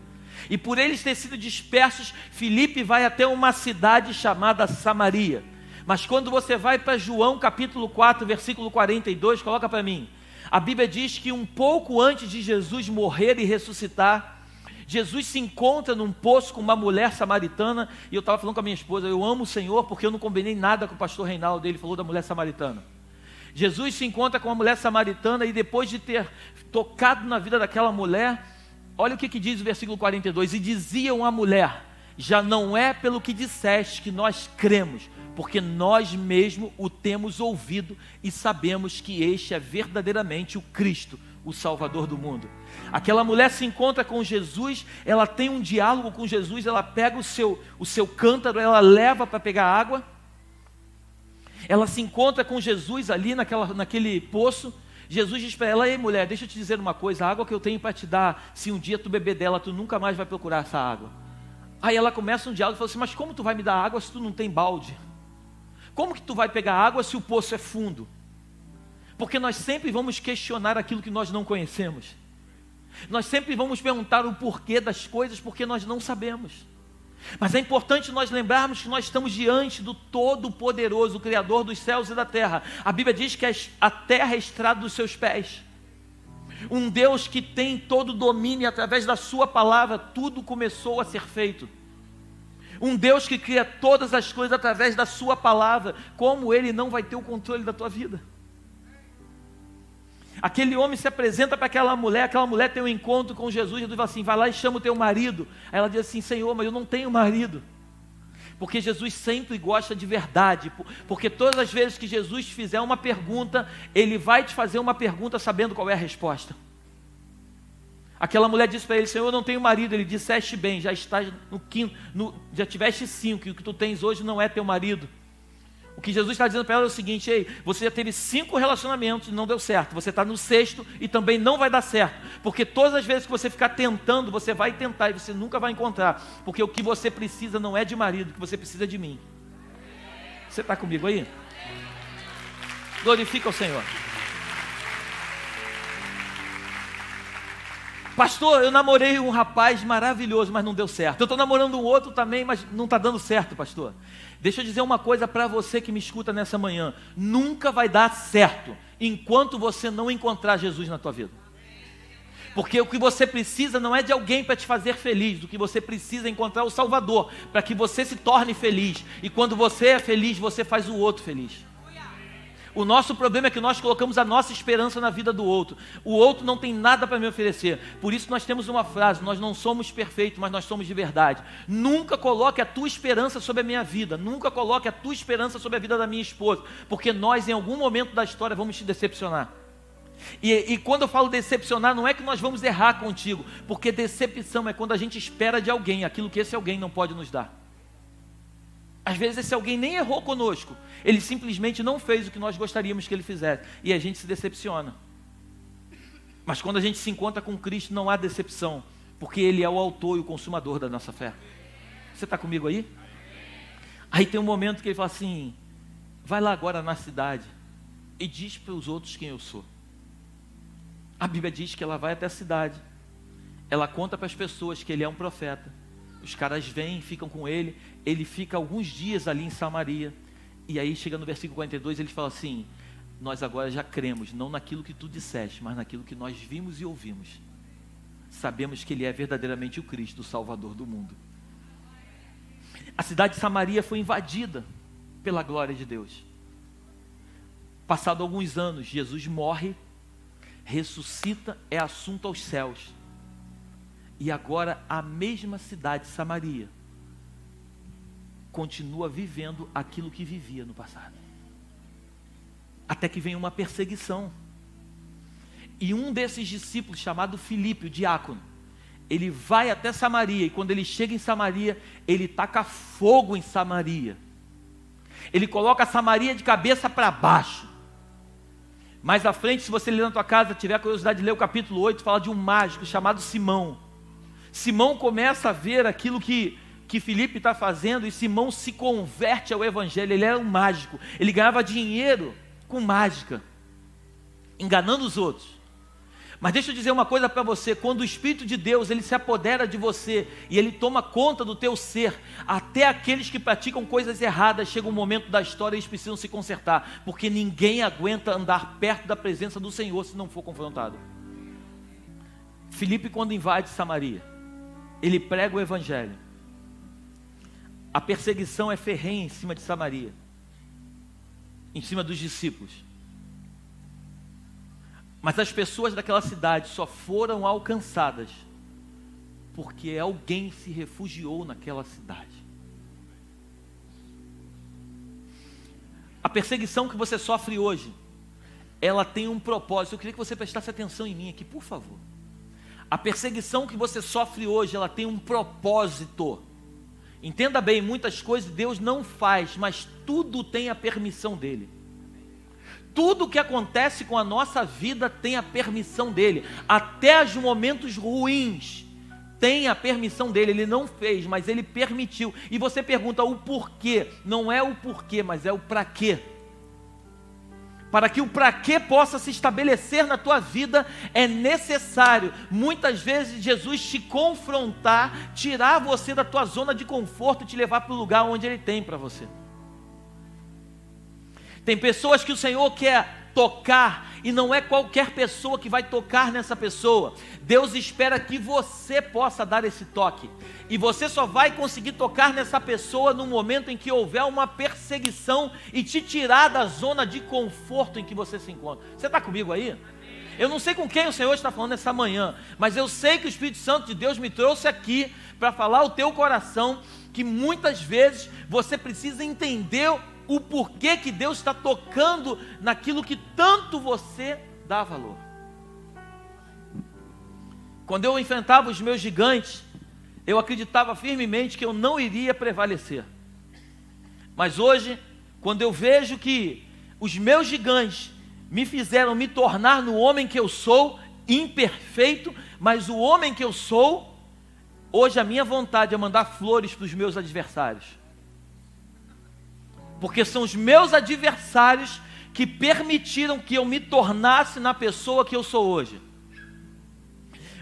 E por eles terem sido dispersos, Filipe vai até uma cidade chamada Samaria. Mas quando você vai para João capítulo 4, versículo 42, coloca para mim. A Bíblia diz que um pouco antes de Jesus morrer e ressuscitar, Jesus se encontra num poço com uma mulher samaritana. E eu estava falando com a minha esposa, eu amo o Senhor porque eu não combinei nada com o pastor Reinaldo, ele falou da mulher samaritana. Jesus se encontra com uma mulher samaritana e depois de ter tocado na vida daquela mulher, olha o que diz o versículo 42. E diziam à mulher, já não é pelo que disseste que nós cremos, porque nós mesmos o temos ouvido e sabemos que este é verdadeiramente o Cristo, o Salvador do mundo. Aquela mulher se encontra com Jesus, ela tem um diálogo com Jesus, ela pega o seu cântaro, ela leva para pegar água, ela se encontra com Jesus ali naquele poço. Jesus diz para ela, ei mulher, deixa eu te dizer uma coisa, a água que eu tenho para te dar, se um dia tu beber dela, tu nunca mais vai procurar essa água. Aí ela começa um diálogo e fala assim, mas como tu vai me dar água se tu não tem balde? Como que tu vai pegar água se o poço é fundo? Porque nós sempre vamos questionar aquilo que nós não conhecemos. Nós sempre vamos perguntar o porquê das coisas, porque nós não sabemos. Mas é importante nós lembrarmos que nós estamos diante do Todo-Poderoso, o Criador dos céus e da terra. A Bíblia diz que a terra é estrada dos seus pés. Um Deus que tem todo o domínio, e através da sua palavra tudo começou a ser feito. Um Deus que cria todas as coisas através da sua palavra. Como Ele não vai ter o controle da tua vida? Aquele homem se apresenta para aquela mulher tem um encontro com Jesus, Jesus fala assim, vai lá e chama o teu marido. Aí ela diz assim, Senhor, mas eu não tenho marido. Porque Jesus sempre gosta de verdade, porque todas as vezes que Jesus te fizer uma pergunta, Ele vai te fazer uma pergunta sabendo qual é a resposta. Aquela mulher disse para ele, Senhor, eu não tenho marido. Ele disseste bem, já estás no quinto, já tiveste 5, e o que tu tens hoje não é teu marido. O que Jesus está dizendo para ela é o seguinte, ei, você já teve 5 relacionamentos e não deu certo, você está no 6º e também não vai dar certo, porque todas as vezes que você ficar tentando, você vai tentar e você nunca vai encontrar, porque o que você precisa não é de marido, o que você precisa é de mim. Você está comigo aí? Glorifica o Senhor. Pastor, eu namorei um rapaz maravilhoso, mas não deu certo. Eu estou namorando um outro também, mas não está dando certo, pastor. Deixa eu dizer uma coisa para você que me escuta nessa manhã. Nunca vai dar certo enquanto você não encontrar Jesus na tua vida. Porque o que você precisa não é de alguém para te fazer feliz. O que você precisa é encontrar o Salvador, para que você se torne feliz. E quando você é feliz, você faz o outro feliz. O nosso problema é que nós colocamos a nossa esperança na vida do outro. O outro não tem nada para me oferecer. Por isso nós temos uma frase: nós não somos perfeitos, mas nós somos de verdade. Nunca coloque a tua esperança sobre a minha vida. Nunca coloque a tua esperança sobre a vida da minha esposa. Porque nós, em algum momento da história, vamos te decepcionar. E quando eu falo decepcionar, não é que nós vamos errar contigo. Porque decepção é quando a gente espera de alguém aquilo que esse alguém não pode nos dar. Às vezes esse alguém nem errou conosco, ele simplesmente não fez o que nós gostaríamos que ele fizesse, e a gente se decepciona. Mas quando a gente se encontra com Cristo, não há decepção, porque Ele é o autor e o consumador da nossa fé. Você está comigo aí? Aí tem um momento que ele fala assim: vai lá agora na cidade e diz para os outros quem eu sou. A Bíblia diz que ela vai até a cidade, ela conta para as pessoas que ele é um profeta. Os caras vêm, ficam com ele, ele fica alguns dias ali em Samaria, e aí chega no versículo 42, ele fala assim: nós agora já cremos, não naquilo que tu disseste, mas naquilo que nós vimos e ouvimos. Sabemos que ele é verdadeiramente o Cristo, o Salvador do mundo. A cidade de Samaria foi invadida pela glória de Deus. Passado alguns anos, Jesus morre, ressuscita, é assunto aos céus. E agora a mesma cidade, Samaria, continua vivendo aquilo que vivia no passado. Até que vem uma perseguição. E um desses discípulos, chamado Filipe, o diácono, ele vai até Samaria, e quando ele chega em Samaria, ele taca fogo em Samaria. Ele coloca Samaria de cabeça para baixo. Mais à frente, se você ler na tua casa, tiver a curiosidade de ler o capítulo 8, fala de um mágico chamado Simão. Simão começa a ver aquilo que Filipe está fazendo, e Simão se converte ao evangelho. Ele era um mágico, ele ganhava dinheiro com mágica, enganando os outros. Mas deixa eu dizer uma coisa para você: quando o Espírito de Deus ele se apodera de você e ele toma conta do teu ser, até aqueles que praticam coisas erradas, chega um momento da história e eles precisam se consertar, porque ninguém aguenta andar perto da presença do Senhor se não for confrontado. Filipe, quando invade Samaria, ele prega o evangelho. A perseguição é ferrenha em cima de Samaria, em cima dos discípulos. Mas as pessoas daquela cidade só foram alcançadas porque alguém se refugiou naquela cidade. A perseguição que você sofre hoje, ela tem um propósito. Eu queria que você prestasse atenção em mim aqui, por favor. A perseguição que você sofre hoje, ela tem um propósito. Entenda bem, muitas coisas Deus não faz, mas tudo tem a permissão dele. Tudo que acontece com a nossa vida tem a permissão dele. Até os momentos ruins tem a permissão dele. Ele não fez, mas ele permitiu. E você pergunta o porquê. Não é o porquê, mas é o para quê. Para que o para quê possa se estabelecer na tua vida, é necessário, muitas vezes, Jesus te confrontar, tirar você da tua zona de conforto e te levar para o lugar onde Ele tem para você. Tem pessoas que o Senhor quer tocar, e não é qualquer pessoa que vai tocar nessa pessoa. Deus espera que você possa dar esse toque, e você só vai conseguir tocar nessa pessoa no momento em que houver uma perseguição e te tirar da zona de conforto em que você se encontra. Você está comigo aí? Eu não sei com quem o Senhor está falando essa manhã, mas eu sei que o Espírito Santo de Deus me trouxe aqui para falar ao teu coração que muitas vezes você precisa entender o porquê que Deus está tocando naquilo que tanto você dá valor. Quando eu enfrentava os meus gigantes, eu acreditava firmemente que eu não iria prevalecer. Mas hoje, quando eu vejo que os meus gigantes me fizeram me tornar no homem que eu sou, imperfeito, mas o homem que eu sou, hoje a minha vontade é mandar flores para os meus adversários. Porque são os meus adversários que permitiram que eu me tornasse na pessoa que eu sou hoje.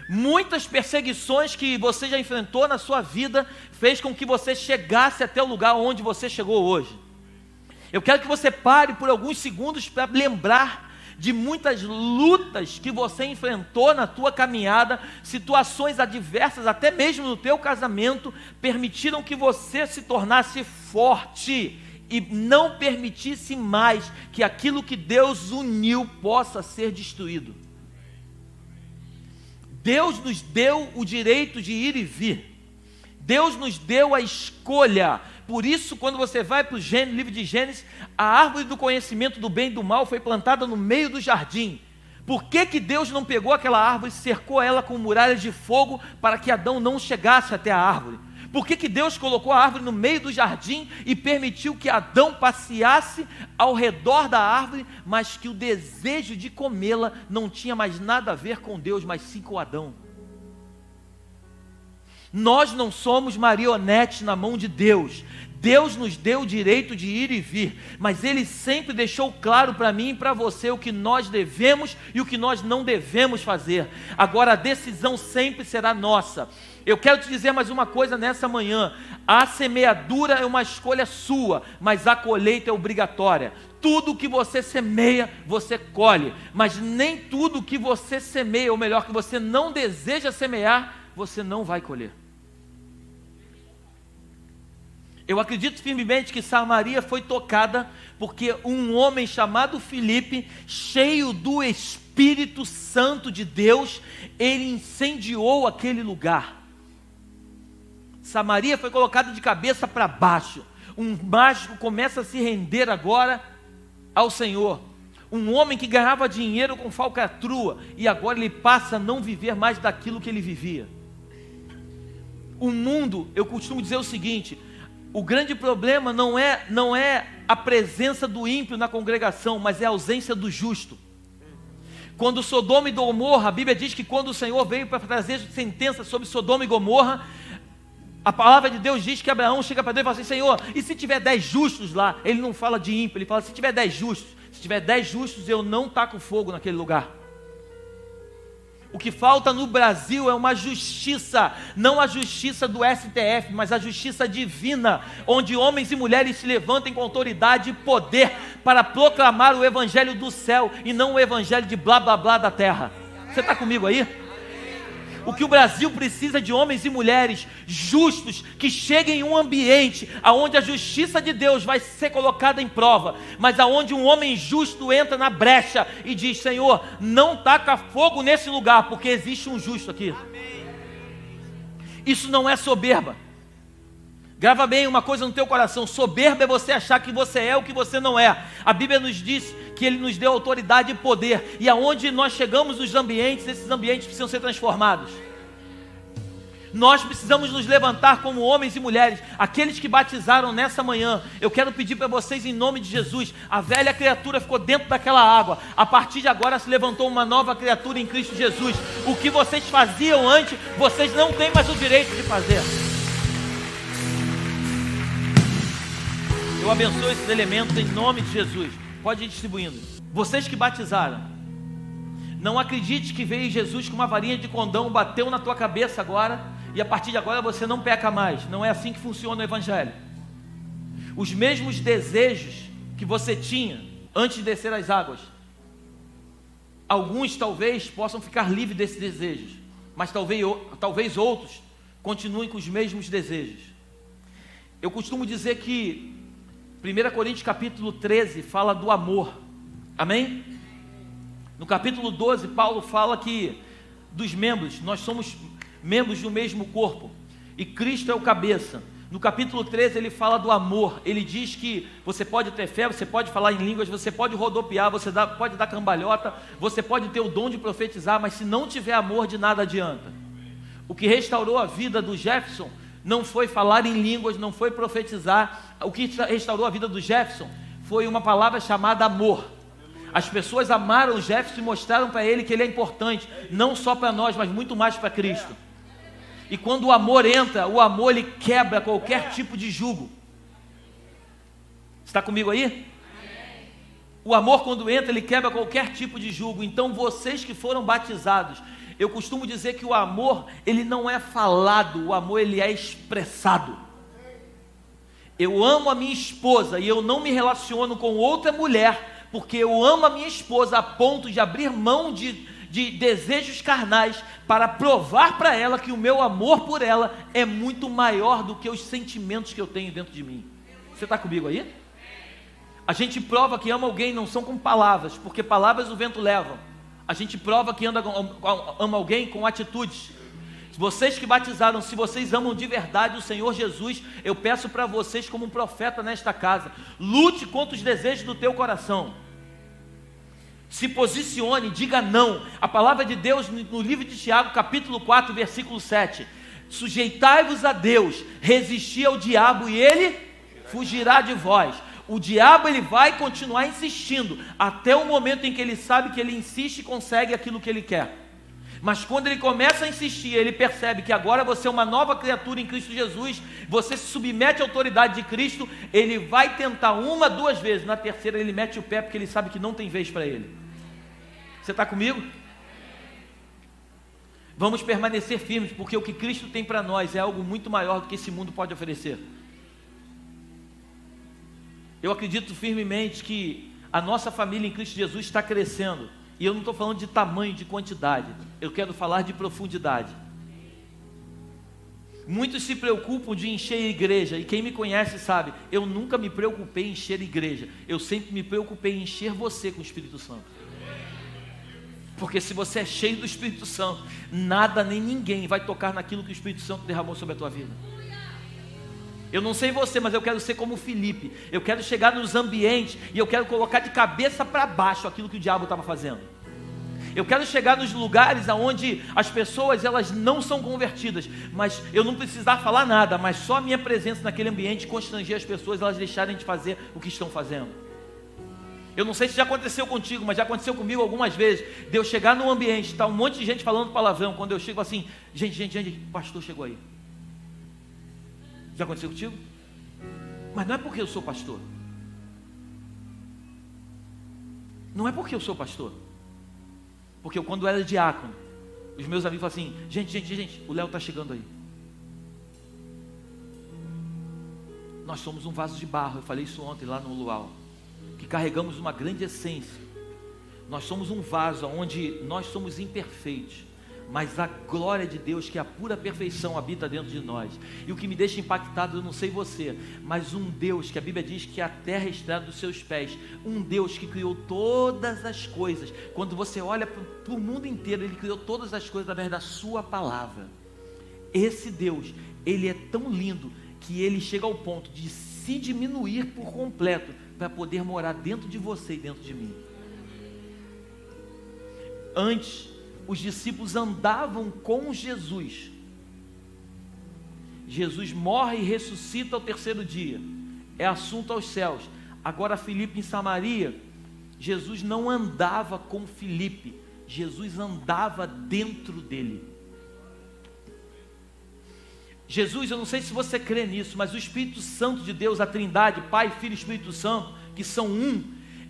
Muitas perseguições que você já enfrentou na sua vida fez com que você chegasse até o lugar onde você chegou hoje. Eu quero que você pare por alguns segundos para lembrar de muitas lutas que você enfrentou na tua caminhada, situações adversas, até mesmo no teu casamento, permitiram que você se tornasse forte e não permitisse mais que aquilo que Deus uniu possa ser destruído. Deus nos deu o direito de ir e vir. Deus nos deu a escolha. Por isso, quando você vai para o livro de Gênesis, a árvore do conhecimento do bem e do mal foi plantada no meio do jardim. Por que Deus não pegou aquela árvore e cercou ela com muralhas de fogo para que Adão não chegasse até a árvore? Por que Deus colocou a árvore no meio do jardim e permitiu que Adão passeasse ao redor da árvore, mas que o desejo de comê-la não tinha mais nada a ver com Deus, mas sim com Adão? Nós não somos marionetes na mão de Deus. Deus nos deu o direito de ir e vir, mas Ele sempre deixou claro para mim e para você o que nós devemos e o que nós não devemos fazer. Agora a decisão sempre será nossa. Eu quero te dizer mais uma coisa nessa manhã: a semeadura é uma escolha sua, mas a colheita é obrigatória. Tudo que você semeia, você colhe, mas nem tudo que você semeia, ou melhor, que você não deseja semear, você não vai colher. Eu acredito firmemente que Samaria foi tocada porque um homem chamado Filipe, cheio do Espírito Santo de Deus, ele incendiou aquele lugar. Samaria foi colocada de cabeça para baixo. Um mágico começa a se render agora ao Senhor. Um homem que ganhava dinheiro com falcatrua e agora ele passa a não viver mais daquilo que ele vivia. O mundo, eu costumo dizer o seguinte: o grande problema não é a presença do ímpio na congregação, mas é a ausência do justo. Quando Sodoma e Gomorra, a Bíblia diz que quando o Senhor veio para trazer sentença sobre Sodoma e Gomorra, a palavra de Deus diz que Abraão chega para Deus e fala assim: Senhor, e se tiver 10 justos lá? Ele não fala de ímpio, ele fala: se tiver 10 justos, se tiver 10 justos, eu não taco fogo naquele lugar. O que falta no Brasil é uma justiça, não a justiça do STF, mas a justiça divina, onde homens e mulheres se levantem com autoridade e poder para proclamar o evangelho do céu e não o evangelho de blá blá blá da terra. Você está comigo aí? O que o Brasil precisa de homens e mulheres justos, que cheguem em um ambiente onde a justiça de Deus vai ser colocada em prova, mas aonde um homem justo entra na brecha e diz: Senhor, não taca fogo nesse lugar, porque existe um justo aqui. Isso não é soberba. Grava bem uma coisa no teu coração: soberba é você achar que você é o que você não é. A Bíblia nos diz que Ele nos deu autoridade e poder, e aonde nós chegamos nos ambientes, esses ambientes precisam ser transformados. Nós precisamos nos levantar como homens e mulheres. Aqueles que batizaram nessa manhã, eu quero pedir para vocês, em nome de Jesus: a velha criatura ficou dentro daquela água, a partir de agora se levantou uma nova criatura em Cristo Jesus. O que vocês faziam antes, vocês não têm mais o direito de fazer. Eu abençoo esses elementos em nome de Jesus. Pode ir distribuindo. Vocês que batizaram, não acredite que veio Jesus com uma varinha de condão, bateu na tua cabeça agora, e a partir de agora você não peca mais. Não é assim que funciona o Evangelho. Os mesmos desejos que você tinha antes de descer as águas, alguns talvez possam ficar livres desses desejos, mas talvez outros continuem com os mesmos desejos. Eu costumo dizer que 1 Coríntios capítulo 13 fala do amor, amém? No capítulo 12, Paulo fala que dos membros, nós somos membros do mesmo corpo, e Cristo é o cabeça. No capítulo 13 ele fala do amor. Ele diz que você pode ter fé, você pode falar em línguas, você pode rodopiar, você pode dar cambalhota, você pode ter o dom de profetizar, mas se não tiver amor, de nada adianta. O que restaurou a vida do Jefferson não foi falar em línguas, não foi profetizar. O que restaurou a vida do Jefferson foi uma palavra chamada amor. As pessoas amaram o Jefferson e mostraram para ele que ele é importante, não só para nós, mas muito mais para Cristo. E quando o amor entra, o amor ele quebra qualquer tipo de jugo. Está comigo aí? O amor, quando entra, ele quebra qualquer tipo de jugo. Então vocês que foram batizados, Eu costumo dizer que o amor, ele não é falado, o amor ele é expressado. Eu amo a minha esposa e eu não me relaciono com outra mulher, porque eu amo a minha esposa a ponto de abrir mão de desejos carnais para provar para ela que o meu amor por ela é muito maior do que os sentimentos que eu tenho dentro de mim. Você está comigo aí? A gente prova que ama alguém não são com palavras, porque palavras o vento leva. A gente prova que ama alguém com atitudes. Vocês que batizaram, se vocês amam de verdade o Senhor Jesus, eu peço para vocês como um profeta nesta casa, lute contra os desejos do teu coração. Se posicione, diga não. A palavra de Deus no livro de Tiago, capítulo 4, versículo 7. Sujeitai-vos a Deus, resisti ao diabo e ele fugirá de vós. O diabo ele vai continuar insistindo até o momento em que ele sabe que ele insiste e consegue aquilo que ele quer. Mas quando ele começa a insistir, ele percebe que agora você é uma nova criatura em Cristo Jesus, você se submete à autoridade de Cristo, ele vai tentar uma, duas vezes, na terceira ele mete o pé porque ele sabe que não tem vez para ele. Você está comigo? Vamos permanecer firmes, porque o que Cristo tem para nós é algo muito maior do que esse mundo pode oferecer. Eu acredito firmemente que a nossa família em Cristo Jesus está crescendo. E eu não estou falando de tamanho, de quantidade. Eu quero falar de profundidade. Muitos se preocupam de encher a igreja. E quem me conhece sabe, eu nunca me preocupei em encher a igreja. Eu sempre me preocupei em encher você com o Espírito Santo. Porque se você é cheio do Espírito Santo, nada nem ninguém vai tocar naquilo que o Espírito Santo derramou sobre a tua vida. Eu não sei você, mas eu quero ser como Filipe. Eu quero chegar nos ambientes e eu quero colocar de cabeça para baixo aquilo que o diabo estava fazendo. Eu quero chegar nos lugares onde as pessoas elas não são convertidas, mas eu não precisar falar nada, mas só a minha presença naquele ambiente constranger as pessoas, elas deixarem de fazer o que estão fazendo. Eu não sei se já aconteceu contigo, mas já aconteceu comigo algumas vezes, de eu chegar num ambiente, está um monte de gente falando palavrão, quando eu chego assim, gente, o pastor chegou aí. Já aconteceu contigo? Mas não é porque eu sou pastor. Não é porque eu sou pastor. Porque eu, quando eu era diácono, os meus amigos falavam assim, gente, o Léo está chegando aí. Nós somos um vaso de barro, eu falei isso ontem lá no Luau, que carregamos uma grande essência. Nós somos um vaso onde nós somos imperfeitos, mas a glória de Deus, que é a pura perfeição, habita dentro de nós. E o que me deixa impactado, eu não sei você, mas um Deus, que a Bíblia diz que a terra é estrada dos seus pés, um Deus que criou todas as coisas. Quando você olha para o mundo inteiro, Ele criou todas as coisas através da sua palavra. Esse Deus, Ele é tão lindo, que Ele chega ao ponto de se diminuir por completo, para poder morar dentro de você e dentro de mim. Antes, os discípulos andavam com Jesus. Jesus morre e ressuscita ao terceiro dia. É assunto aos céus. Agora Filipe em Samaria, Jesus não andava com Filipe. Jesus andava dentro dele. Jesus, eu não sei se você crê nisso, mas o Espírito Santo de Deus, a Trindade, Pai, Filho e Espírito Santo, que são um,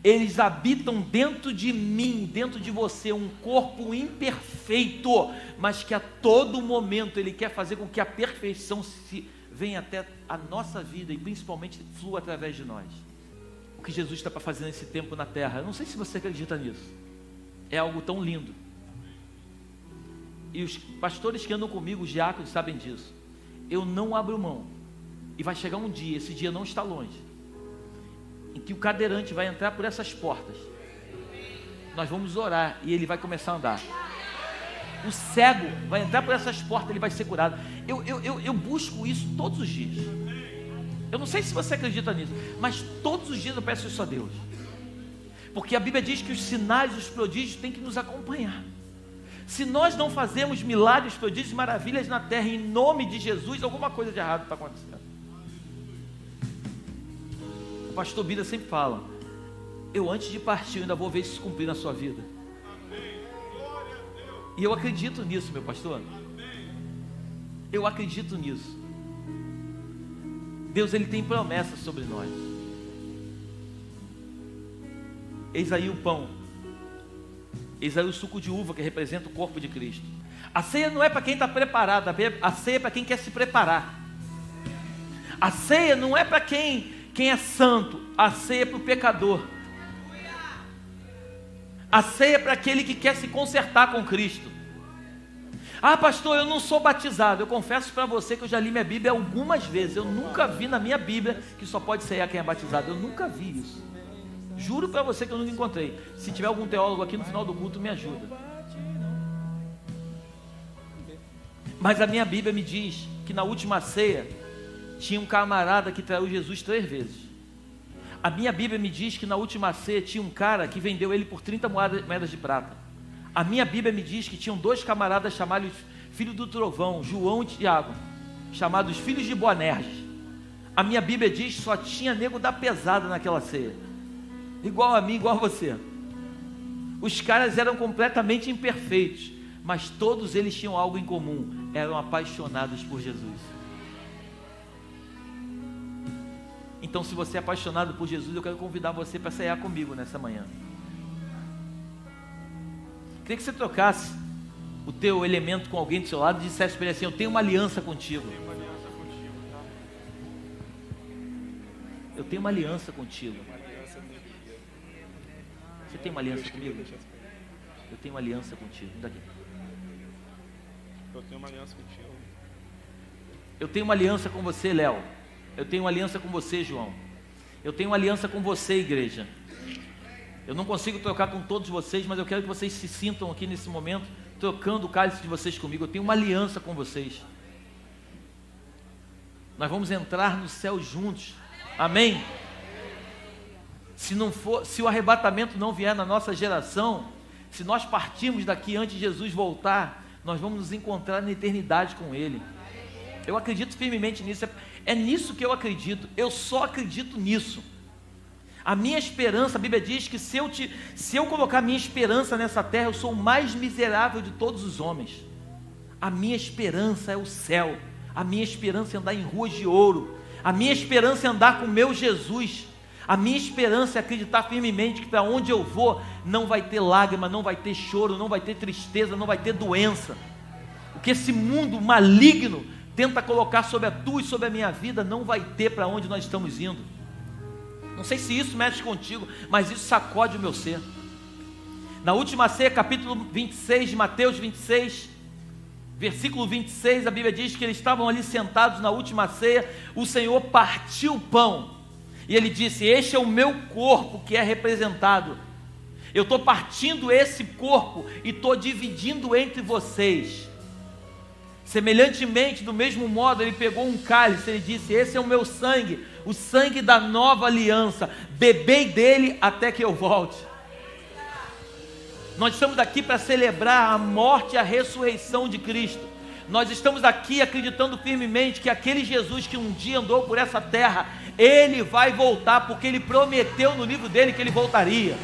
eles habitam dentro de mim, dentro de você, um corpo imperfeito, mas que a todo momento Ele quer fazer com que a perfeição venha até a nossa vida e principalmente flua através de nós. O que Jesus está para fazer nesse tempo na terra, eu não sei se você acredita nisso, é algo tão lindo. E os pastores que andam comigo, os diáconos, sabem disso. Eu não abro mão, e vai chegar um dia, esse dia não está longe, em que o cadeirante vai entrar por essas portas. Nós vamos orar e ele vai começar a andar. O cego vai entrar por essas portas, ele vai ser curado. Eu busco isso todos os dias. Eu não sei se você acredita nisso, mas todos os dias eu peço isso a Deus. Porque a Bíblia diz que os sinais, os prodígios têm que nos acompanhar. Se nós não fazemos milagres, prodígios e maravilhas na terra em nome de Jesus, alguma coisa de errado está acontecendo. O pastor Bira sempre fala, eu antes de partir, eu ainda vou ver isso se cumprir na sua vida. E eu acredito nisso, meu pastor. Eu acredito nisso. Deus, Ele tem promessas sobre nós. Eis aí o pão. Eis aí o suco de uva que representa o corpo de Cristo. A ceia não é para quem está preparado, a ceia é para quem quer se preparar. A ceia não é para quem é santo, a ceia é para o pecador. A ceia é para aquele que quer se consertar com Cristo. Ah, pastor, eu não sou batizado. Eu confesso para você que eu já li minha Bíblia algumas vezes. Eu nunca vi na minha Bíblia que só pode ceiar quem é batizado. Eu nunca vi isso. Juro para você que eu nunca encontrei. Se tiver algum teólogo aqui no final do culto, me ajuda. Mas a minha Bíblia me diz que na última ceia tinha um camarada que traiu Jesus 3 vezes. A minha Bíblia me diz que na última ceia tinha um cara que vendeu ele por 30 moedas de prata. A minha Bíblia me diz que tinham 2 camaradas chamados filhos do trovão, João e Tiago, chamados filhos de Boanerges. A minha Bíblia diz que só tinha nego da pesada naquela ceia. Igual a mim, igual a você. Os caras eram completamente imperfeitos, mas todos eles tinham algo em comum: eram apaixonados por Jesus. Então, se você é apaixonado por Jesus, eu quero convidar você para ceiar comigo nessa manhã. Queria que você trocasse o teu elemento com alguém do seu lado e dissesse para ele assim: eu tenho uma aliança contigo. Eu tenho uma aliança contigo. Você tem uma aliança comigo? Eu tenho uma aliança contigo. Daqui. Eu tenho uma aliança contigo. Eu tenho uma aliança com você, Léo. Eu tenho uma aliança com você, João. Eu tenho uma aliança com você, igreja. Eu não consigo trocar com todos vocês, mas eu quero que vocês se sintam aqui nesse momento, trocando o cálice de vocês comigo. Eu tenho uma aliança com vocês. Nós vamos entrar no céu juntos. Amém? Se o arrebatamento não vier na nossa geração, se nós partirmos daqui antes de Jesus voltar, nós vamos nos encontrar na eternidade com Ele. Eu acredito firmemente nisso. É nisso que eu acredito. Eu só acredito nisso. A minha esperança, a Bíblia diz que se eu colocar minha esperança nessa terra, eu sou o mais miserável de todos os homens. A minha esperança é o céu. A minha esperança é andar em ruas de ouro. A minha esperança é andar com o meu Jesus. A minha esperança é acreditar firmemente que para onde eu vou, não vai ter lágrima, não vai ter choro, não vai ter tristeza, não vai ter doença. O que esse mundo maligno tenta colocar sobre a tua e sobre a minha vida, não vai ter para onde nós estamos indo. Não sei se isso mexe contigo, mas isso sacode o meu ser. Na última ceia, capítulo 26 de Mateus 26, versículo 26, a Bíblia diz que eles estavam ali sentados na última ceia. O Senhor partiu o pão e Ele disse: este é o meu corpo que é representado. Eu estou partindo esse corpo e estou dividindo entre vocês. Semelhantemente, do mesmo modo, Ele pegou um cálice, Ele disse: esse é o meu sangue, o sangue da nova aliança, bebei dele até que eu volte. Nós estamos aqui para celebrar a morte e a ressurreição de Cristo. Nós estamos aqui acreditando firmemente que aquele Jesus que um dia andou por essa terra, Ele vai voltar, porque Ele prometeu no livro dele que Ele voltaria.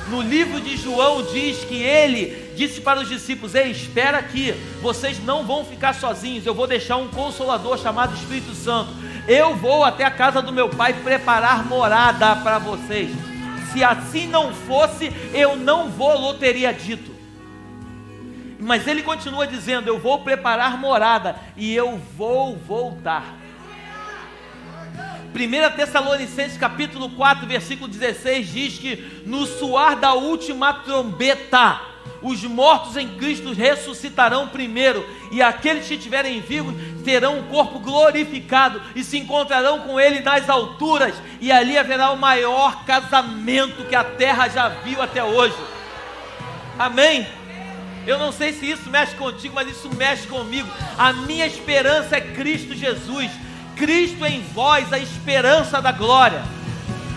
No livro de João diz que Ele disse para os discípulos: ei, espera aqui, vocês não vão ficar sozinhos, eu vou deixar um Consolador chamado Espírito Santo. Eu vou até a casa do meu Pai preparar morada para vocês. Se assim não fosse, eu não vou, teria dito. Mas Ele continua dizendo: eu vou preparar morada e eu vou voltar. 1 Tessalonicenses capítulo 4, versículo 16 diz que no soar da última trombeta, os mortos em Cristo ressuscitarão primeiro, e aqueles que estiverem vivos terão um corpo glorificado e se encontrarão com Ele nas alturas, e ali haverá o maior casamento que a terra já viu até hoje. Amém? Eu não sei se isso mexe contigo, mas isso mexe comigo. A minha esperança é Cristo Jesus. Cristo em vós, a esperança da glória.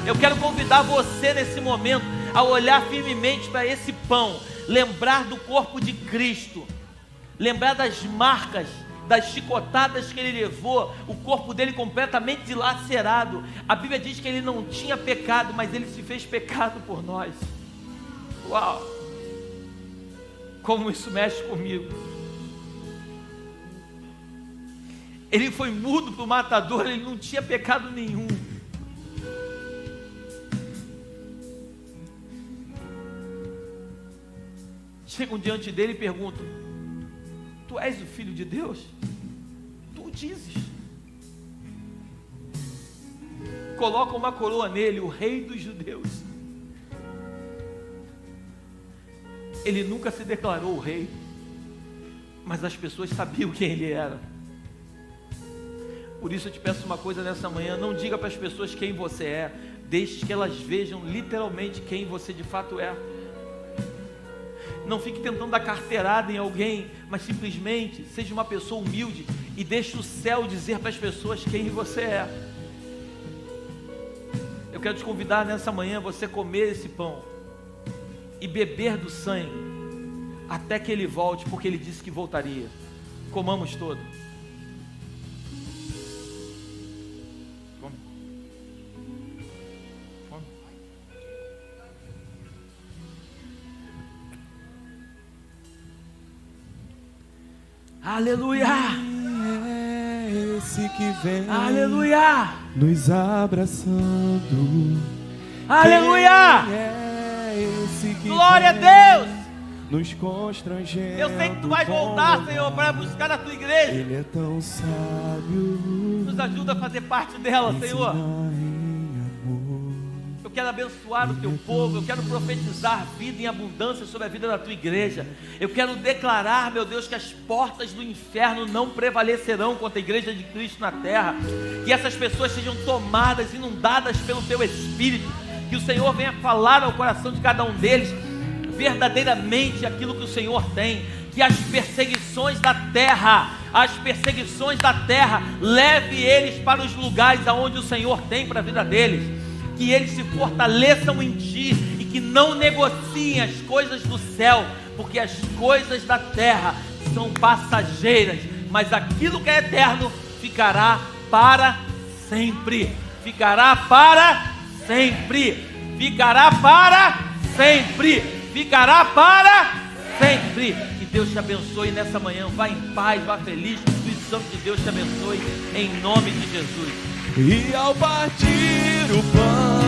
Eu quero convidar você nesse momento a olhar firmemente para esse pão, lembrar do corpo de Cristo, lembrar das marcas, das chicotadas que Ele levou, o corpo dele completamente dilacerado. A Bíblia diz que Ele não tinha pecado, mas Ele se fez pecado por nós. Uau! Como isso mexe comigo. Ele foi mudo para o matador, Ele não tinha pecado nenhum. chegam diante dele e perguntam: tu és o Filho de Deus? Tu o dizes. Colocam uma coroa nele, o Rei dos Judeus. Ele nunca se declarou o rei, mas as pessoas sabiam quem ele era. Por isso eu te peço uma coisa nessa manhã: não diga para as pessoas quem você é, deixe que elas vejam literalmente quem você de fato é. Não fique tentando dar carteirada em alguém, mas simplesmente seja uma pessoa humilde e deixe o céu dizer para as pessoas quem você é. Eu quero te convidar nessa manhã, você comer esse pão e beber do sangue até que ele volte, porque ele disse que voltaria. Comamos todo. Come. Come. Aleluia! É esse que vem Aleluia! nos abraçando. Aleluia! Quem é esse que Glória a vem Deus! nos constrangendo? Eu sei que tu vai voltar, Senhor, para buscar a tua igreja. Ele é tão sábio. Nos ajuda a fazer parte dela, Senhor. Ensina em amor. Eu quero abençoar o teu povo, eu quero profetizar vida em abundância sobre a vida da tua igreja. Eu quero declarar, meu Deus, que as portas do inferno não prevalecerão contra a igreja de Cristo na terra. Que essas pessoas sejam tomadas, inundadas pelo teu Espírito. Que o Senhor venha falar ao coração de cada um deles verdadeiramente aquilo que o Senhor tem. Que as perseguições da terra, leve eles para os lugares aonde o Senhor tem para a vida deles. Que eles se fortaleçam em ti e que não negociem as coisas do céu, porque as coisas da terra são passageiras, mas aquilo que é eterno ficará para sempre. Ficará para sempre. Ficará para sempre. Ficará para sempre. Que Deus te abençoe nessa manhã. Vá em paz, vá feliz. Que o Espírito Santo de Deus te abençoe em nome de Jesus. E ao partir o pão